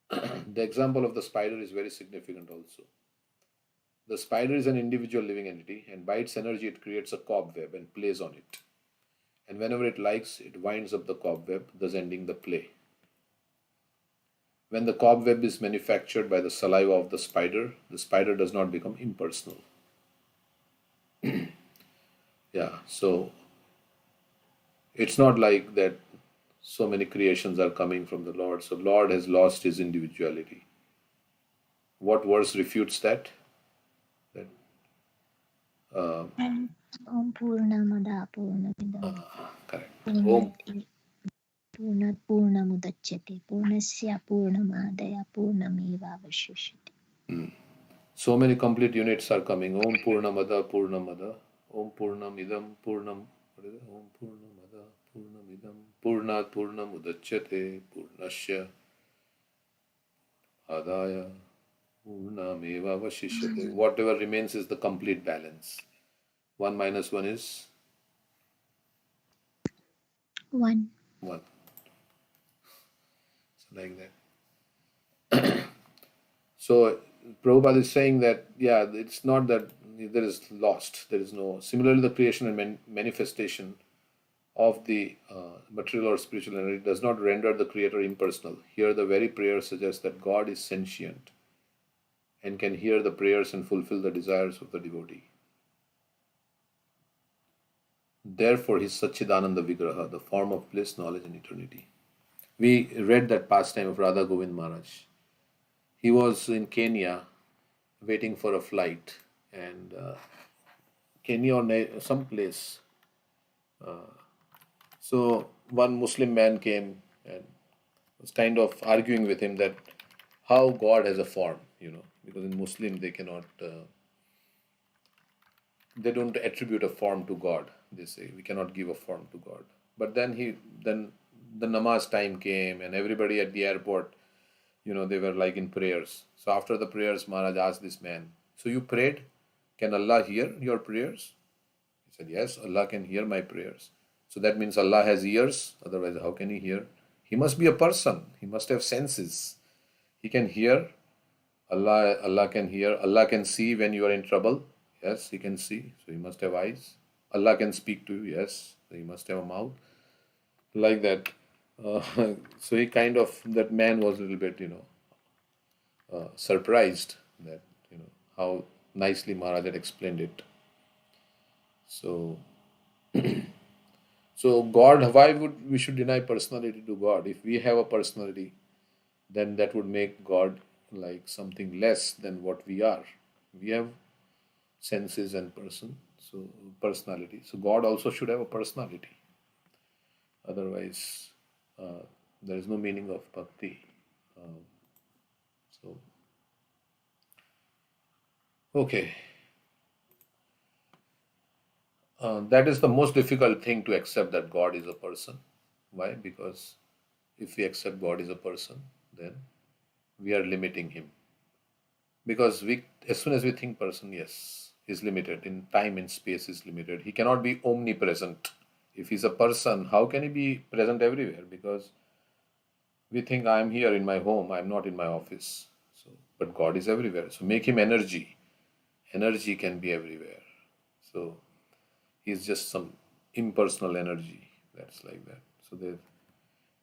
The example of the spider is very significant also. The spider is an individual living entity, and by its energy it creates a cobweb and plays on it. And whenever it likes, it winds up the cobweb, thus ending the play. When the cobweb is manufactured by the saliva of the spider does not become impersonal. Yeah, so it's not like that so many creations are coming from the Lord. So Lord has lost his individuality. What verse refutes that? That Om Purnamada Purnamidam correct. Purnat Purnamudachyate Purnasya Purnamadaya Purnamevavashishyate. So many complete units are coming. Om Purnamada Purnamada. Om Purnamidam Purnam. What is it? Om Purnamada Purnamidam Purnat Purnamudachyate Purnasya Adaya Purnameva Vashishyate. Whatever remains is the complete balance. 1 minus 1 is 1. 1. So like that. So Prabhupada is saying that, yeah, it's not that there is lost. There is no. Similarly, the creation and manifestation of the material or spiritual energy does not render the creator impersonal. Here, the very prayer suggests that God is sentient and can hear the prayers and fulfill the desires of the devotee. Therefore, he is Satchidananda Vigraha, the form of bliss, knowledge, and eternity. We read that pastime of Radha Govind Maharaj. He was in Kenya waiting for a flight, and Kenya or some place. So one Muslim man came and was kind of arguing with him that how God has a form, because in Muslim they cannot, they don't attribute a form to God. They say we cannot give a form to God. But then the namaz time came, and everybody at the airport, they were like in prayers. So after the prayers, Maharaj asked this man, so you prayed? Can Allah hear your prayers? He said, yes, Allah can hear my prayers. So that means Allah has ears, otherwise how can he hear? He must be a person. He must have senses. He can hear. Allah can hear. Allah can see when you are in trouble. Yes, he can see. So he must have eyes. Allah can speak to you. Yes, so he must have a mouth. Like that. So he that man was a little bit, surprised that, how nicely Maharaj had explained it. So, so God, why would we should deny personality to God? If we have a personality, then that would make God like something less than what we are. We have senses and personality. So God also should have a personality. Otherwise, there is no meaning of bhakti. Okay. That is the most difficult thing to accept, that God is a person. Why? Because if we accept God is a person, then we are limiting him. Because as soon as we think person, yes, is limited. In time and space is limited. He cannot be omnipresent. If he's a person, how can he be present everywhere? Because we think I'm here in my home, I'm not in my office. So, but God is everywhere. So make him energy. Energy can be everywhere. So he's just some impersonal energy that's like that. So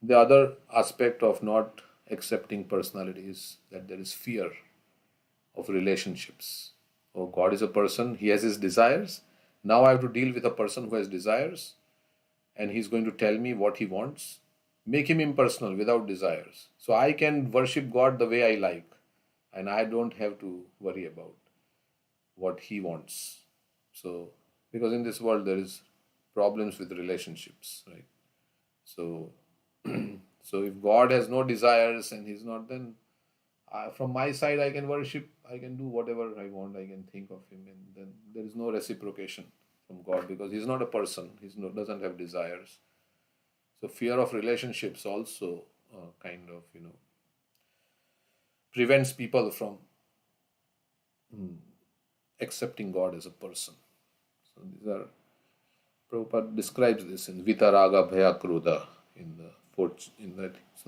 the other aspect of not accepting personality is that there is fear of relationships. Oh, God is a person, he has his desires. Now I have to deal with a person who has desires and he's going to tell me what he wants. Make him impersonal without desires. So I can worship God the way I like and I don't have to worry about what he wants. So, because in this world there is problems with relationships, right? So, so if God has no desires and he's not, then from my side, I can worship, I can do whatever I want, I can think of him, and then there is no reciprocation from God because he's not a person, he doesn't have desires. So fear of relationships also kind of, prevents people from accepting God as a person. So these are, Prabhupada describes this in Vitaraga Bhaya Kruda in the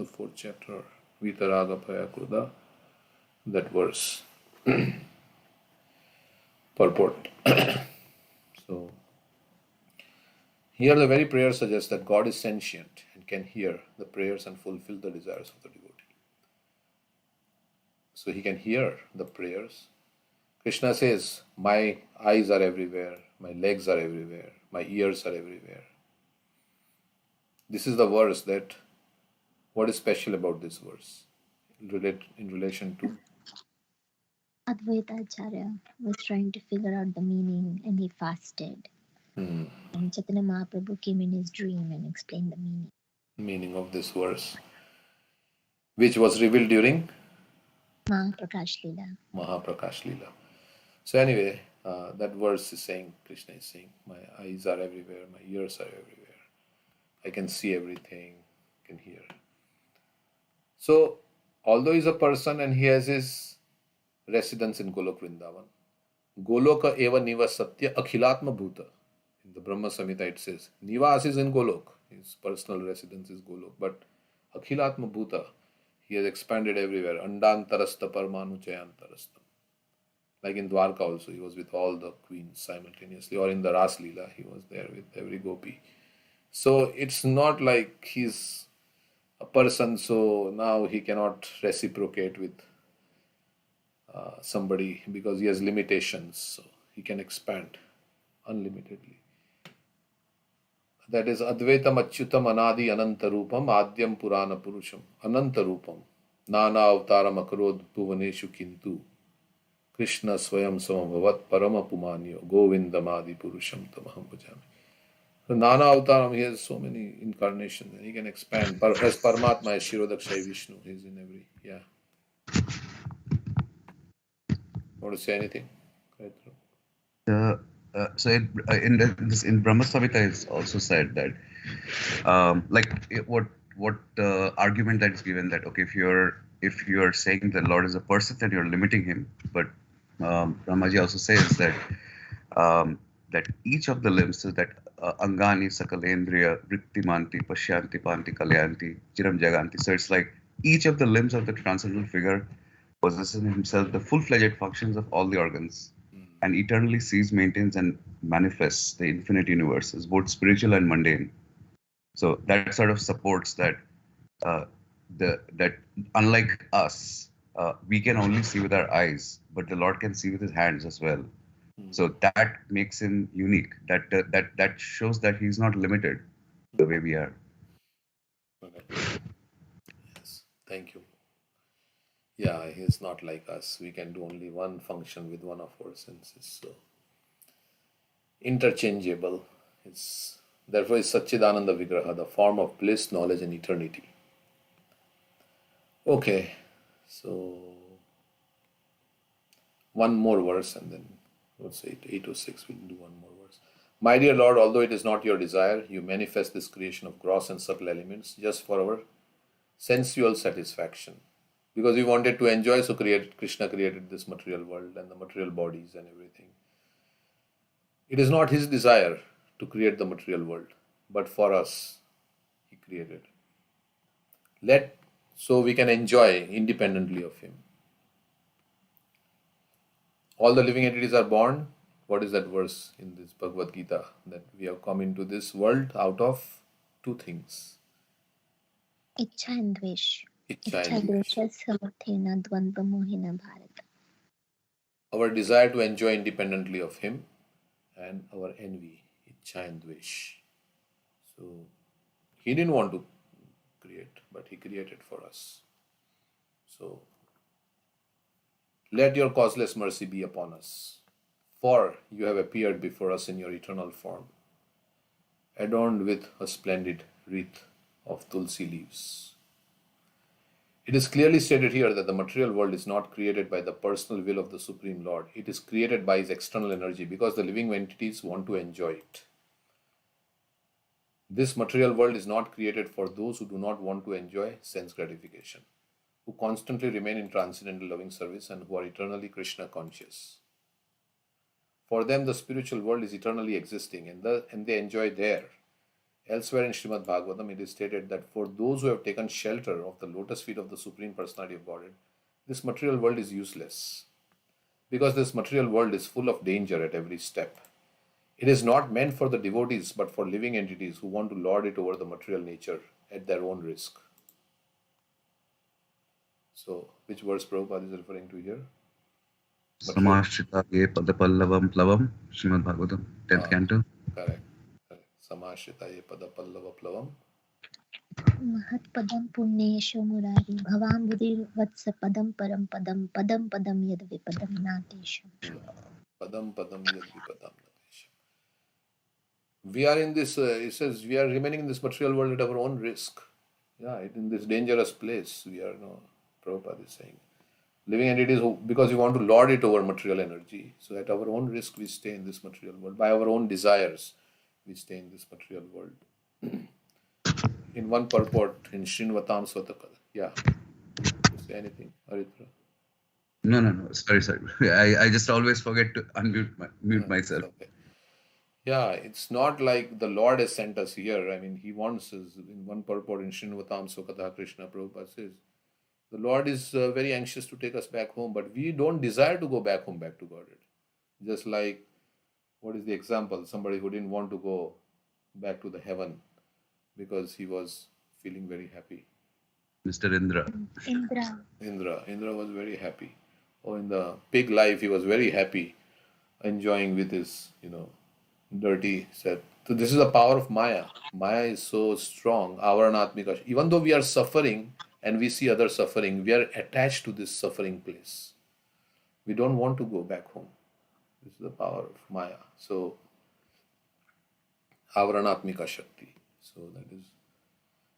fourth chapter, Vitaraga Bhaya Kruda, that verse. Purport. So, here the very prayer suggests that God is sentient and can hear the prayers and fulfill the desires of the devotee. So he can hear the prayers. Krishna says, my eyes are everywhere, my legs are everywhere, my ears are everywhere. This is the verse that, what is special about this verse in relation to? Advaita Acharya was trying to figure out the meaning and he fasted. And Chaitanya Mahaprabhu came in his dream and explained the meaning of this verse, which was revealed during Mahaprakash Leela. Mahaprakash Leela. So anyway, that verse is saying, Krishna is saying, my eyes are everywhere, my ears are everywhere. I can see everything, I can hear. So, although he's a person and he has his residence in Golok Vrindavan, Goloka eva nivasatya akhilatma bhuta. In the Brahma Samhita it says, Nivas is in Golok, his personal residence is Golok, but akhilatma bhuta, he has expanded everywhere. Andantarasta parmanu chayantarastam. Like in Dwarka also, he was with all the queens simultaneously, or in the Ras Leela, he was there with every gopi. So it's not like he's a person, so now he cannot reciprocate with somebody because he has limitations, so he can expand unlimitedly. That is Advaitam Achyutam Anadi Anantarupam Adyam Purana Purusham Anantarupam Nana Avtaram Akarod Bhuvaneshu Kintu Krishna Swayam Samabhavat Parama Pumanyo Govindamadi Purusham Tamaham Bhajami. So Nana Avtaram, he has so many incarnations and he can expand. As Paramatma is Shirodakshay Vishnu, he is in every, yeah. Want to say anything? So in Brahma Samhita it's also said that what argument that is given that okay, if you're saying the Lord is a person, then you're limiting him. But Brahmaji also says that that each of the limbs, so that Angani Sakalendriya Vrittimanti Pashyanti Panti Kalyanti Chiram Jaganti. So it's like each of the limbs of the transcendental figure possesses in himself the full-fledged functions of all the organs, and eternally sees, maintains, and manifests the infinite universe as both spiritual and mundane. So that sort of supports that that unlike us, we can only see with our eyes, but the Lord can see with his hands as well. So that makes him unique. That shows that he's not limited the way we are. Okay. Yes, thank you. Yeah, he is not like us. We can do only one function with one of our senses. So interchangeable. Therefore is Satchidananda Vigraha, the form of bliss, knowledge, and eternity. Okay, so one more verse and then let's say 806, we'll do one more verse. My dear Lord, although it is not your desire, you manifest this creation of gross and subtle elements just for our sensual satisfaction. Because he wanted to enjoy, so Krishna created this material world and the material bodies and everything. It is not his desire to create the material world, but for us, he created. So we can enjoy independently of him. All the living entities are born. What is that verse in this Bhagavad Gita? That we have come into this world out of two things. Ichha and Dvesh. Ichha and Dvesh. Ichha Samarthena Dvandva Mohina Bharata. Our desire to enjoy independently of him and our envy, Ichha and Dvesh. So he didn't want to create, but he created for us. So let your causeless mercy be upon us, for you have appeared before us in your eternal form, adorned with a splendid wreath of tulsi leaves. It is clearly stated here that the material world is not created by the personal will of the Supreme Lord. It is created by his external energy because the living entities want to enjoy it. This material world is not created for those who do not want to enjoy sense gratification, who constantly remain in transcendental loving service and who are eternally Krishna conscious. For them, the spiritual world is eternally existing and they enjoy there. Elsewhere in Srimad Bhagavatam, it is stated that for those who have taken shelter of the lotus feet of the Supreme Personality of Godhead, this material world is useless. Because this material world is full of danger at every step. It is not meant for the devotees but for living entities who want to lord it over the material nature at their own risk. So, which verse Prabhupada is referring to here? Samashita ye padapallavam plavam, Srimad Bhagavatam, 10th canto. Correct. Samashita ye padapallava plavam. Mahat padam punyesho murari bhavambudhi vatsa padam param padam padam padam yad vipadam natesham. Padam padam yad vipadam natesham. We are in this, it says, we are remaining in this material world at our own risk. Yeah, in this dangerous place, we are, Prabhupada is saying. Living entities, because we want to lord it over material energy. So at our own risk, we stay in this material world. By our own desires, we stay in this material world. In one purport, in Srinvatam Svatakala. Yeah. You say anything, Aritra? No. Sorry. I just always forget to mute myself. Okay. Yeah, it's not like the Lord has sent us here. I mean, he wants us. In one purport in Srinvatam Svatakala, Krishna Prabhupada says, the Lord is very anxious to take us back home, but we don't desire to go back home, back to Godhead. Just like, what is the example? Somebody who didn't want to go back to the heaven because he was feeling very happy. Mr. Indra. Indra was very happy. Oh, in the pig life, he was very happy, enjoying with his, dirty set. So this is the power of Maya. Maya is so strong. Avaranatmika. Even though we are suffering, and we see others suffering, we are attached to this suffering place. We don't want to go back home. This is the power of Maya. So, Avaranatmika Shakti. So that is,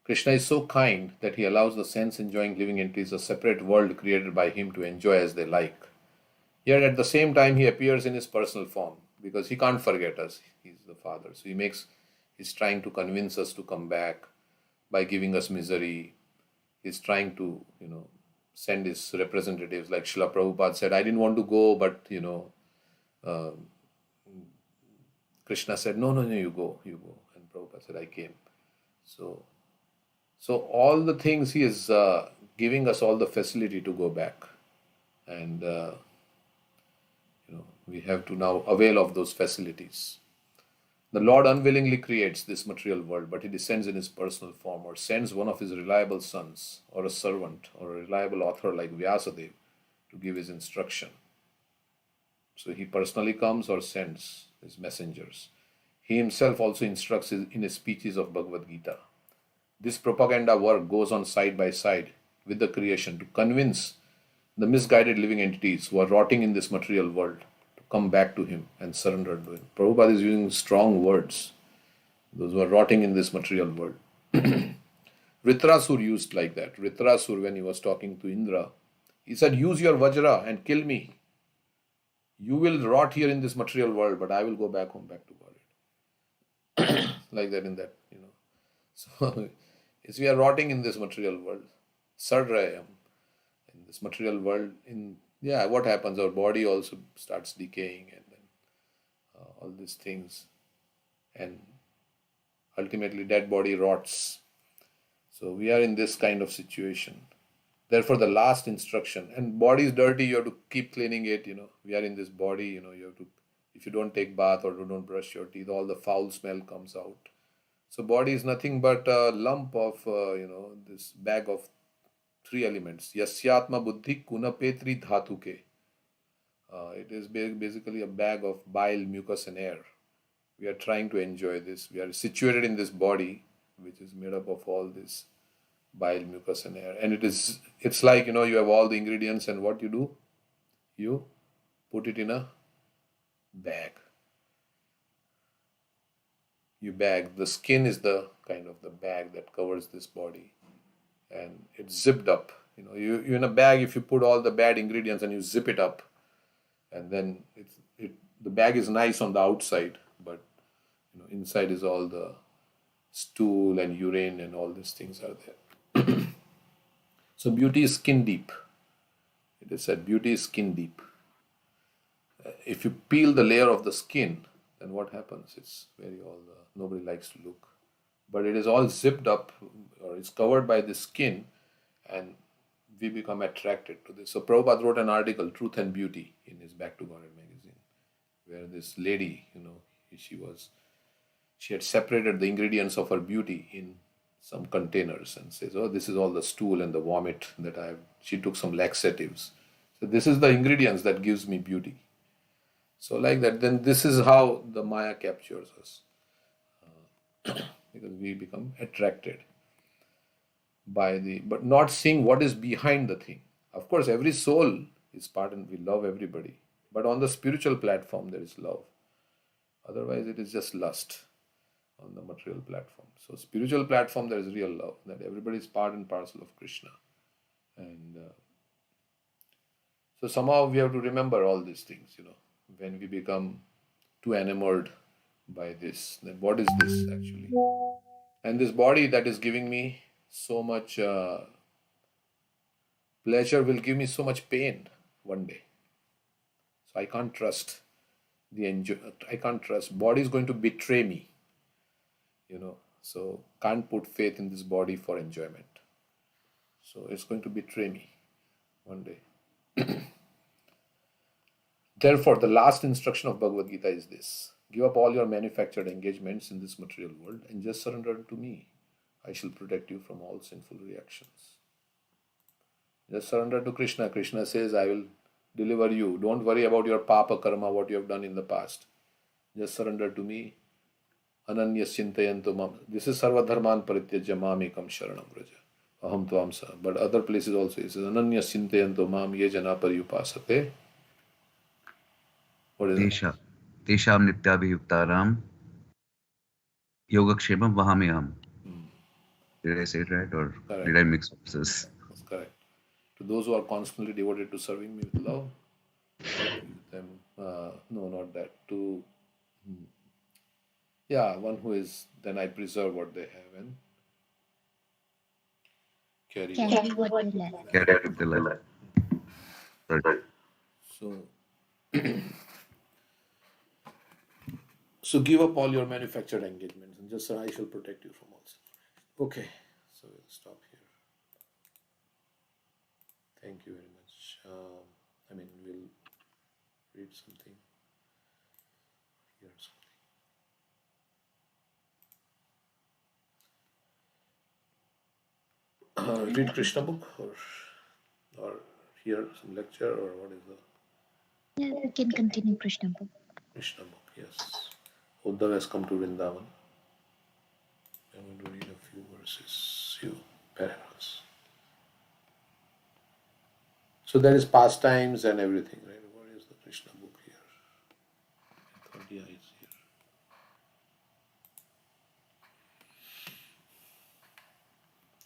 Krishna is so kind that he allows the sense-enjoying living entities a separate world created by him to enjoy as they like. Yet at the same time, he appears in his personal form because he can't forget us. He's the Father. So he's trying to convince us to come back by giving us misery. He's trying to, send his representatives, like Srila Prabhupada said, I didn't want to go, but, Krishna said, no, you go. And Prabhupada said, I came. So all the things he is giving us all the facility to go back. And, we have to now avail of those facilities. The Lord unwillingly creates this material world, but he descends in his personal form or sends one of his reliable sons or a servant or a reliable author like Vyasadeva to give his instruction. So he personally comes or sends his messengers. He himself also instructs in his speeches of Bhagavad Gita. This propaganda work goes on side by side with the creation to convince the misguided living entities who are rotting in this material world come back to him and surrender to him. Prabhupada is using strong words. Those who are rotting in this material world. Vritrasur used like that. Vritrasur, when he was talking to Indra, he said, use your Vajra and kill me. You will rot here in this material world, but I will go back home, back to Godhead. Like that in that, So, we are rotting in this material world. सड़ रहे हैं हम in this material world. What happens? Our body also starts decaying, and then all these things, and ultimately dead body rots. So we are in this kind of situation. Therefore, the last instruction, and body is dirty, you have to keep cleaning it. We are in this body. You have to, if you don't take bath or you don't brush your teeth, all the foul smell comes out. So body is nothing but a lump of this bag of three elements. Yasyatma buddhi kunapetri dhatuke. It is basically a bag of bile, mucus, and air. We are trying to enjoy this. We are situated in this body, which is made up of all this bile, mucus, and air. And it's like, you have all the ingredients, and what you do? You put it in a bag. You bag. The skin is the kind of the bag that covers this body, and it's zipped up. You in a bag, if you put all the bad ingredients and you zip it up, and then the bag is nice on the outside, but inside is all the stool and urine and all these things are there. So beauty is skin deep. It is said beauty is skin deep. If you peel the layer of the skin, then what happens? It's nobody likes to look, but it is all zipped up, or it's covered by the skin, and we become attracted to this. So Prabhupada wrote an article, Truth and Beauty, in his Back to Godhead magazine, where this lady, she had separated the ingredients of her beauty in some containers and says, oh, this is all the stool and the vomit that she took some laxatives. So this is the ingredients that gives me beauty. So like that, then this is how the Maya captures us. Because we become attracted but not seeing what is behind the thing. Of course, every soul is part and we love everybody. But on the spiritual platform, there is love. Otherwise, it is just lust on the material platform. So spiritual platform, there is real love, that everybody is part and parcel of Krishna. And so somehow we have to remember all these things, when we become too enamored by this, then what is this actually? And this body that is giving me so much pleasure will give me so much pain one day. So I can't trust I can't trust. Body is going to betray me, so can't put faith in this body for enjoyment. So it's going to betray me one day. Therefore, the last instruction of Bhagavad Gita is this: give up all your manufactured engagements in this material world and just surrender to me. I shall protect you from all sinful reactions. Just surrender to Krishna. Krishna says, I will deliver you. Don't worry about your papa karma, what you have done in the past. Just surrender to me. Ananya Sintayanto Mam. This is Sarva Dharman Parityajya Mamekam Sharanam Vraja. Aham Tvam Sa. But other places also it says Ananya Sintayanto Mam Ye Jana Paryupasate. What is it? Tesham Nityabhiyuktaram Yogakshemam Vahamyam. Did I say it right, or correct. Did I mix up this? That's correct. To those who are constantly devoted to serving me with love, them, no, not that. One who is, then I preserve what they have and carry what they lack. Carry what they lack. Right. So give up all your manufactured engagements and just say, I shall protect you from all suffering. Okay, so we'll stop here. Thank you very much. We'll read something. Hear something. Read Krishna book or hear some lecture, or what is the? Yeah, we can continue Krishna book. Krishna book, yes. Uddhav has come to Vrindavan. I'm going to read a few verses, few paragraphs. So there is pastimes and everything, right? What is the Krishna book here? I thought, it's here.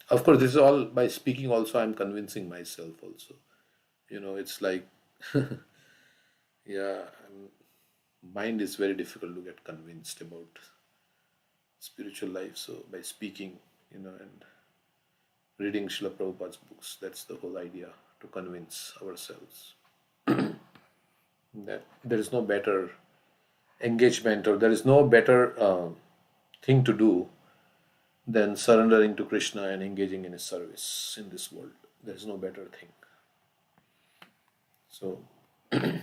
Of course, this is all by speaking also, I'm convincing myself also. It's like, mind is very difficult to get convinced about spiritual life. So by speaking, and reading Srila Prabhupada's books. That's the whole idea, to convince ourselves that there is no better engagement, or there is no better thing to do than surrendering to Krishna and engaging in his service in this world. There is no better thing. So the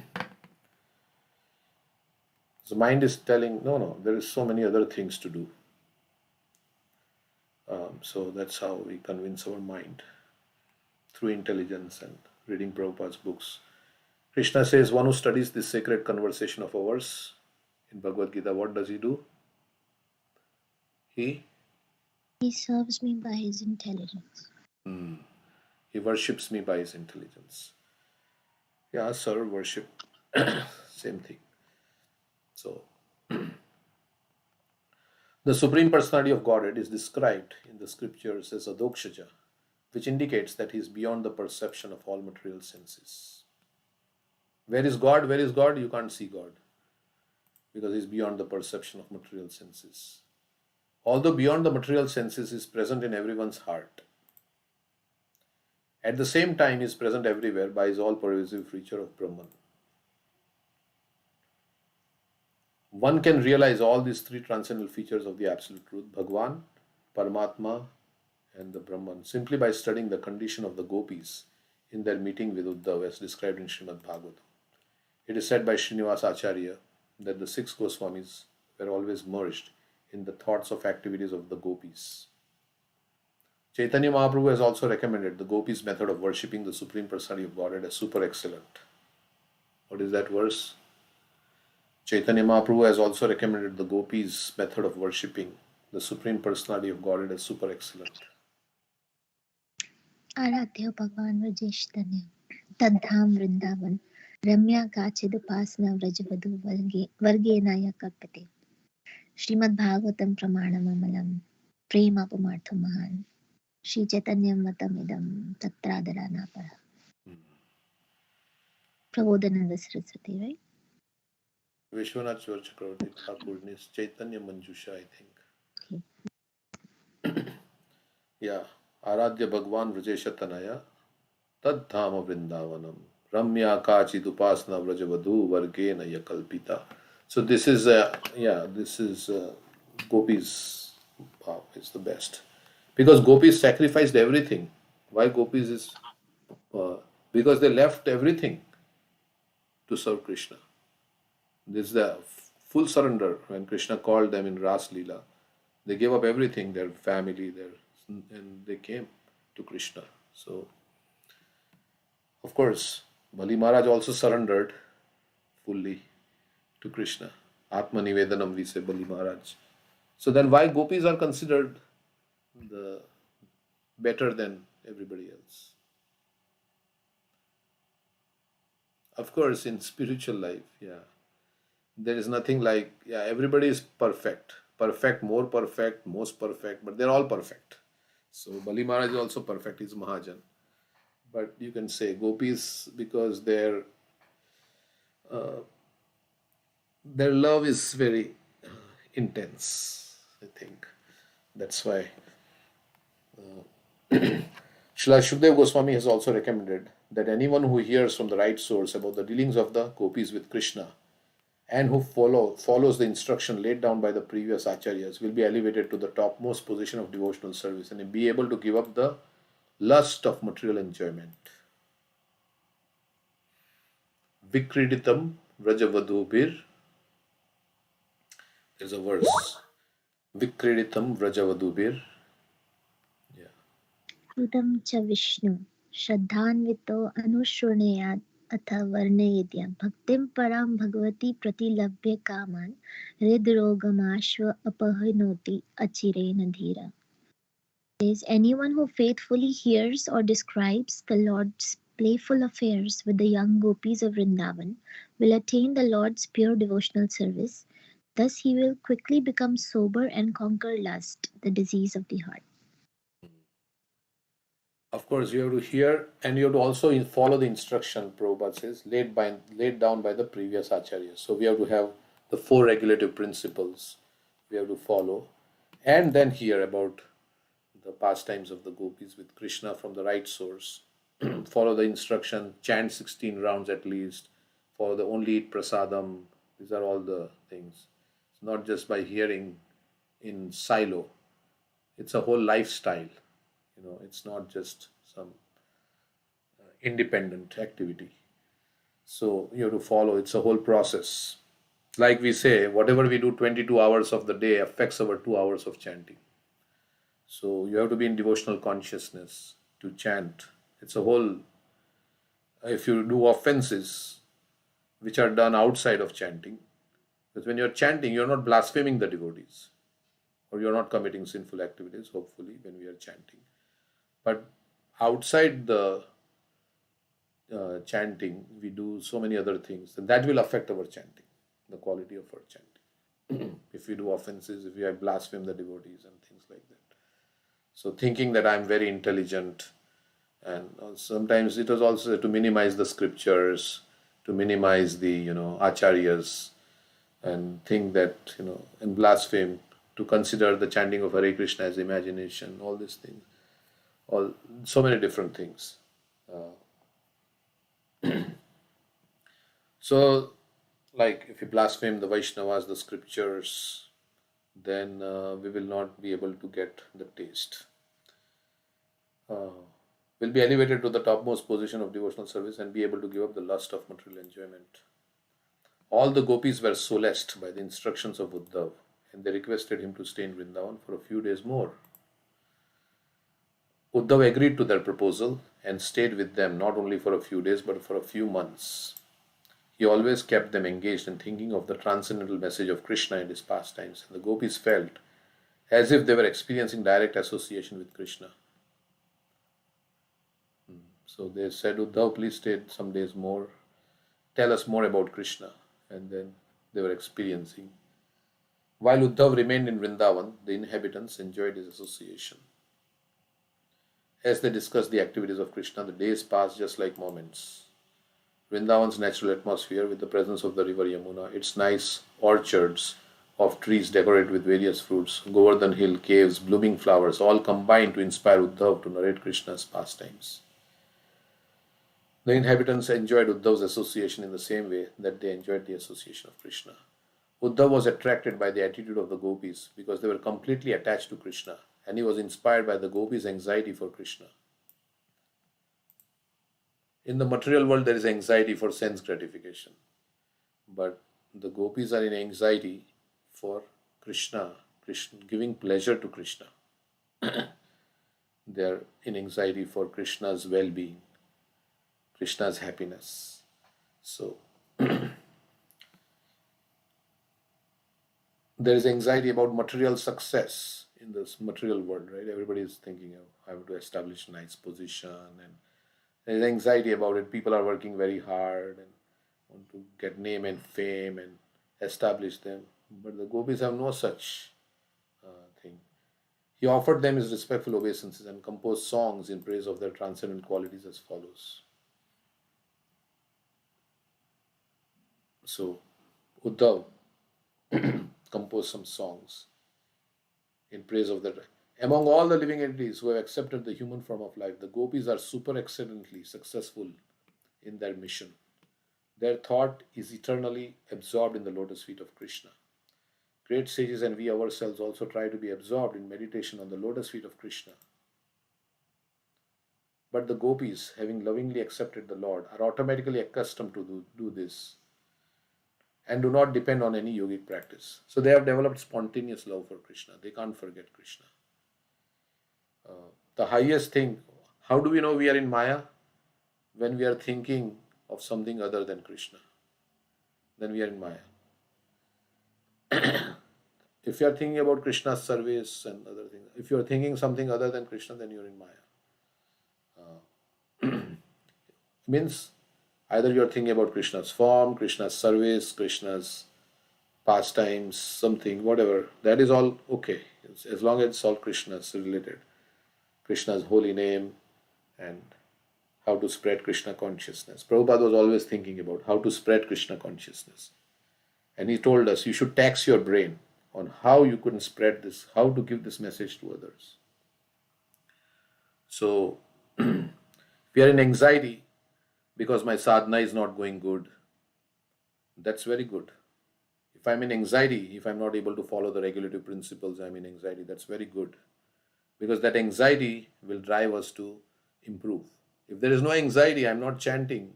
mind is telling, no, there is so many other things to do. So that's how we convince our mind, through intelligence and reading Prabhupada's books. Krishna says, one who studies this sacred conversation of ours in Bhagavad Gita, what does he do? He serves me by his intelligence. He worships me by his intelligence. Yeah, serve, worship, same thing. So, the Supreme Personality of Godhead is described in the scriptures as Adokshaja, which indicates that he is beyond the perception of all material senses. Where is God? Where is God? You can't see God, because he is beyond the perception of material senses. Although beyond the material senses, he is present in everyone's heart. At the same time, he is present everywhere by his all-pervasive feature of Brahman. One can realize all these three transcendental features of the Absolute Truth, Bhagwan, Paramatma, and the Brahman, simply by studying the condition of the gopis in their meeting with Uddhava, as described in Srimad Bhagavatam. It is said by Srinivasa Acharya that the 6 Goswamis were always merged in the thoughts of activities of the gopis. Chaitanya Mahaprabhu has also recommended the gopis' method of worshipping the Supreme Personality of Godhead as super excellent. What is that verse? Chaitanya Mahaprabhu has also recommended the gopis' method of worshipping the Supreme Personality of Godhead as super excellent. Aradhya Bhagavan Vrajeshtanya Tadham Vrindavan Ramya Kachidupasna Vrajavadu Vargenaya Kalpate Srimad Bhagavatam Pramanam Amalam Prema Pumartha Mahan Shri Chaitanya Matamidam Tatradarana Para. Prabodhananda Saraswati, right? Vishwanath Chakravarti Thakur is Chaitanya Manjusha, I think. Yeah. Aradhya Bhagwan Vrajeshatanaya Tad Dhama Vrindavanam Ramya Kachi Dupasna Vrajavadhu Vargena Yakalpita. So this is gopis. Wow, it's the best. Because gopis sacrificed everything. Why gopis is? Because they left everything to serve Krishna. This is the full surrender. When Krishna called them in Ras Leela, they gave up everything, their family, and they came to Krishna. So, of course, Bali Maharaj also surrendered fully to Krishna. Atma Nivedanam, we say Bali Maharaj. So then why gopis are considered the better than everybody else? Of course, in spiritual life, there is nothing like, everybody is perfect, more perfect, most perfect, but they're all perfect. So Bali Maharaj is also perfect, he's Mahajan. But you can say gopis, because their love is very intense, I think. That's why Srila Shukdev Goswami has also recommended that anyone who hears from the right source about the dealings of the gopis with Krishna and who follows the instruction laid down by the previous acharyas will be elevated to the topmost position of devotional service and be able to give up the lust of material enjoyment. Vikriditam Vrajavadubhir. There's a verse. Vikriditam Vrajavadubhir. Udam cha Vishnu Shraddhanvito Anushraneyat Atha Varnayedya Bhaktim Param Bhagavati Pratilabhya Kaman Hridrogamashva Apahinoti Achirena Dhira. Says, anyone who faithfully hears or describes the Lord's playful affairs with the young gopis of Vrindavan will attain the Lord's pure devotional service. Thus he will quickly become sober and conquer lust, the disease of the heart. Of course, you have to hear and you have to also follow the instruction, Prabhupada says, laid down by the previous acharyas. So we have to have the 4 regulative principles we have to follow and then hear about the pastimes of the gopis with Krishna from the right source. Follow the instruction, chant 16 rounds at least, follow the only eat prasadam. These are all the things. It's not just by hearing in silo. It's a whole lifestyle. It's not just some independent activity. So you have to follow. It's a whole process. Like we say, whatever we do 22 hours of the day affects our 2 hours of chanting. So you have to be in devotional consciousness to chant. It's a whole, if you do offenses which are done outside of chanting, because when you're chanting, you're not blaspheming the devotees, or you're not committing sinful activities, hopefully, when we are chanting. But outside the chanting, we do so many other things, and that will affect our chanting, the quality of our chanting. If we do offenses, if we blaspheme the devotees and things like that. So thinking that I'm very intelligent, and sometimes it was also to minimize the scriptures, to minimize the acharyas, and think that and blaspheme, to consider the chanting of Hare Krishna as imagination, all these things, so many different things. So, like if you blaspheme the Vaishnavas, the scriptures, then we will not be able to get the taste. We'll be elevated to the topmost position of devotional service and be able to give up the lust of material enjoyment. All the gopis were solaced by the instructions of Uddhav, and they requested him to stay in Vrindavan for a few days more. Uddhav agreed to their proposal and stayed with them not only for a few days but for a few months. He always kept them engaged in thinking of the transcendental message of Krishna and his pastimes, and the gopis felt as if they were experiencing direct association with Krishna. So they said, Uddhav, please stay some days more. Tell us more about Krishna. And then they were experiencing. While Uddhav remained in Vrindavan, the inhabitants enjoyed his association. As they discussed the activities of Krishna, the days passed just like moments. Vrindavan's natural atmosphere, with the presence of the river Yamuna, its nice orchards of trees decorated with various fruits, Govardhan Hill, caves, blooming flowers, all combined to inspire Uddhav to narrate Krishna's pastimes. The inhabitants enjoyed Uddhav's association in the same way that they enjoyed the association of Krishna. Uddhav was attracted by the attitude of the gopis because they were completely attached to Krishna, and he was inspired by the gopis' anxiety for Krishna. In the material world, there is anxiety for sense gratification, but the gopis are in anxiety for Krishna, giving pleasure to Krishna. They are in anxiety for Krishna's well-being, Krishna's happiness. So, there is anxiety about material success in this material world, right? Everybody is thinking of I have to establish a nice position, and there is anxiety about it. People are working very hard and want to get name and fame and establish them. But the gopis have no such thing. He offered them his respectful obeisances and composed songs in praise of their transcendent qualities as follows. So, Uddhav composed some songs in praise of that. Among all the living entities who have accepted the human form of life, the gopis are super excellently successful in their mission. Their thought is eternally absorbed in the lotus feet of Krishna. Great sages and we ourselves also try to be absorbed in meditation on the lotus feet of Krishna. But the gopis, having lovingly accepted the Lord, are automatically accustomed to do this and do not depend on any yogic practice. So they have developed spontaneous love for Krishna. They can't forget Krishna. The highest thing, how do we know we are in Maya? When we are thinking of something other than Krishna, then we are in Maya. If you are thinking about Krishna's service and other things, if you are thinking something other than Krishna, then you are in Maya. Means either you are thinking about Krishna's form, Krishna's service, Krishna's pastimes, something, whatever. That is all okay, as long as it's all Krishna's related. Krishna's holy name and how to spread Krishna consciousness. Prabhupada was always thinking about how to spread Krishna consciousness. And he told us you should tax your brain on how you can spread this, how to give this message to others. So we are in anxiety because my sadhana is not going good. That's very good. If I'm in anxiety, if I'm not able to follow the regulative principles, I'm in anxiety. That's very good. Because that anxiety will drive us to improve. If there is no anxiety, I'm not chanting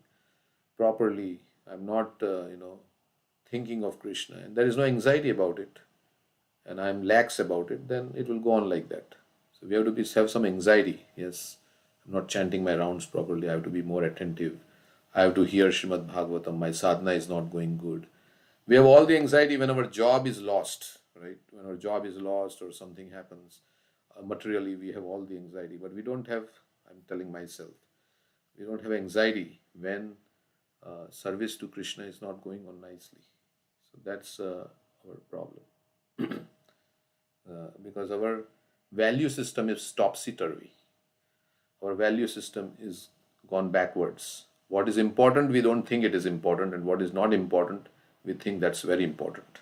properly, I'm not, thinking of Krishna, and there is no anxiety about it, and I'm lax about it, then it will go on like that. So we have to have some anxiety. Yes, I'm not chanting my rounds properly. I have to be more attentive. I have to hear Srimad Bhagavatam. My sadhana is not going good. We have all the anxiety when our job is lost, right? When our job is lost or something happens materially, we have all the anxiety. But we don't have, I'm telling myself, we don't have anxiety when service to Krishna is not going on nicely. So that's our problem. Because our value system is topsy-turvy. Our value system is gone backwards. What is important, we don't think it is important, and what is not important, we think that's very important.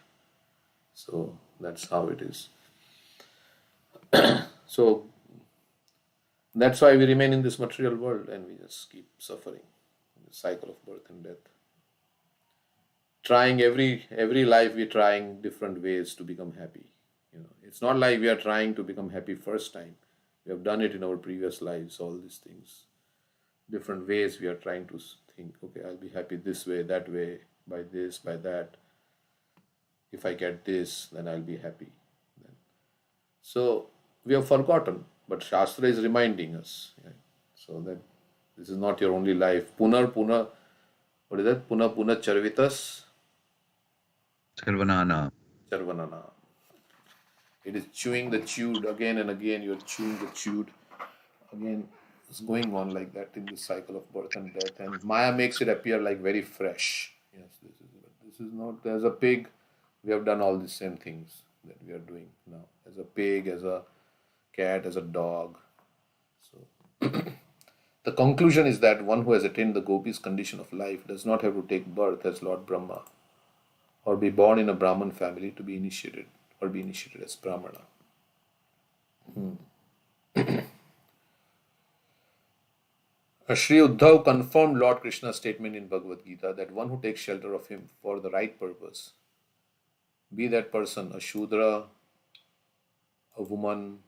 So that's how it is. So that's why we remain in this material world and we just keep suffering in the cycle of birth and death. Trying every life, we're trying different ways to become happy. It's not like we are trying to become happy first time. We have done it in our previous lives, all these things. Different ways we are trying to think, okay, I'll be happy this way, that way, by this, by that. If I get this, then I'll be happy. So we have forgotten, but Shastra is reminding us. So that this is not your only life. Puna, what is that? Puna charvitas Sarvanana. charvanana. It is chewing the chewed again and again. You're chewing the chewed again. It's going on like that in this cycle of birth and death. And Maya makes it appear like very fresh. Yes, this is not. As a pig, we have done all the same things that we are doing now. As a pig, as a cat, as a dog. So the conclusion is that one who has attained the gopis' condition of life does not have to take birth as Lord Brahma or be born in a Brahman family to be initiated or be initiated as Brahmana. Sri Uddhav confirmed Lord Krishna's statement in Bhagavad Gita that one who takes shelter of him for the right purpose, be that person a Shudra, a woman,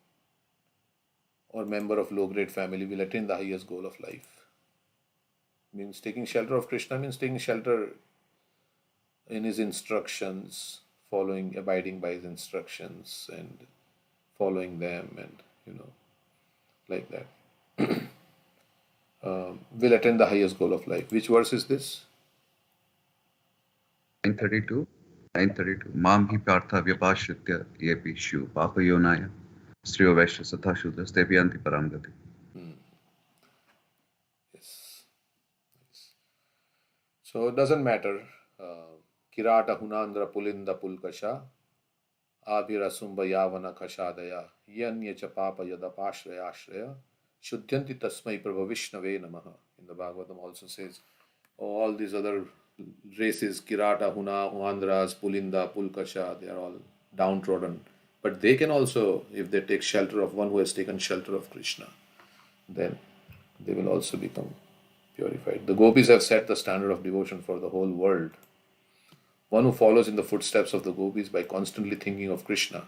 or member of low-grade family, will attain the highest goal of life. Means taking shelter of Krishna means taking shelter in his instructions, abiding by his instructions and following them, and like that. Will attain the highest goal of life. Which verse is this? 932. Mam hi partha vyapashritya yepi shu papayonaya striyo vaishya satha shudras tepyanti paramgati. Yes. So it doesn't matter. Kirata hunandra pulinda pulkasha abhira sumba yavana kashadaya yanya cha papa yadapashraya ashraya shuddhanti tasmai prabha vishnave namaha. In the Bhagavatam also says, all these other races, Kirata, Hunandras, Pulinda, Pulkasha, they are all downtrodden. But they can also, if they take shelter of one who has taken shelter of Krishna, then they will also become purified. The gopis have set the standard of devotion for the whole world. One who follows in the footsteps of the gopis by constantly thinking of Krishna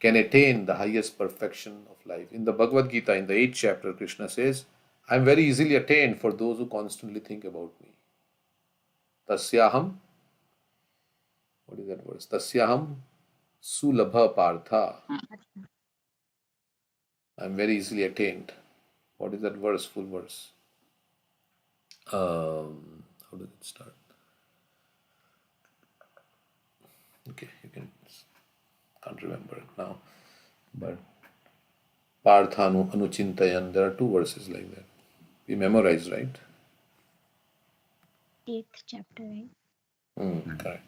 can attain the highest perfection of life. In the Bhagavad Gita, in the 8th chapter, Krishna says, I am very easily attained for those who constantly think about me. Tasyaham, what is that verse? Tasyaham sulabha partha. I am very easily attained. What is that verse? Full verse. How does it start? Okay, can't remember it now. But Parthanu Anuchintayan, there are two verses like that. We memorize, right? 8th chapter, right? Correct.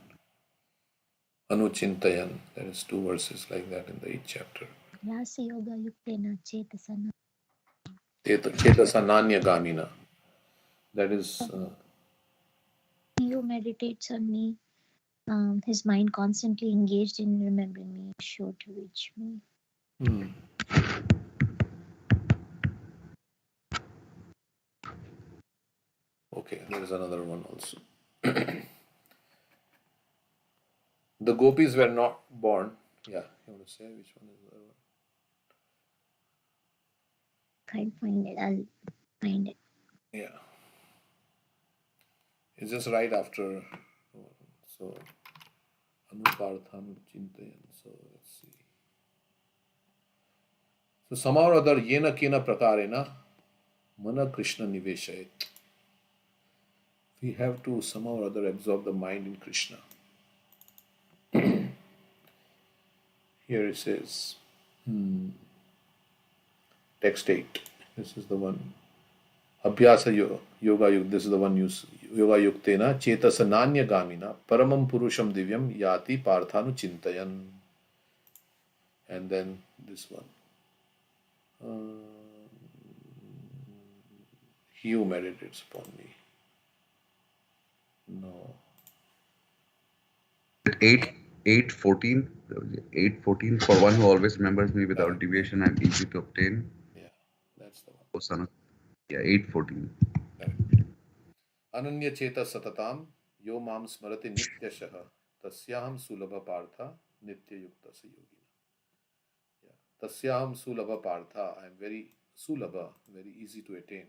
Anuchintayan, there is two verses like that in the 8th chapter. Rasa yoga yuktena chetasana. Chetasananya gamina. That is. He who meditates on me, his mind constantly engaged in remembering me, is sure to reach me. Okay, there is another one also. The gopis were not born. Yeah, you want to say which one is the other one? Can't find it. I'll find it. Yeah, it's just right after. So, Anupartham Chintayan. So, let's see. So, somehow or other, yena kena prakarena mana Krishna niveshayet. We have to somehow or other absorb the mind in Krishna. Here it says, text 8. This is the one. Abhyasa yoga yuk. This is the one use. Yoga yuktena chetasa nanya gamina paramam purusham divyam yati parthanu chintayan. And then this one. He who meditates upon me. No. 8:14. 8:14. For one who always remembers me without deviation, I'm easy to obtain. Yeah, that's the one. Oh, son of, yeah, 8:14. Ananya cheta satatam yo mam smarati nityashaha tasyaham sulabha partha nitya yukta yogina. Yeah. Tasyaham sulabha partha. I am very sulabha, very easy to attain,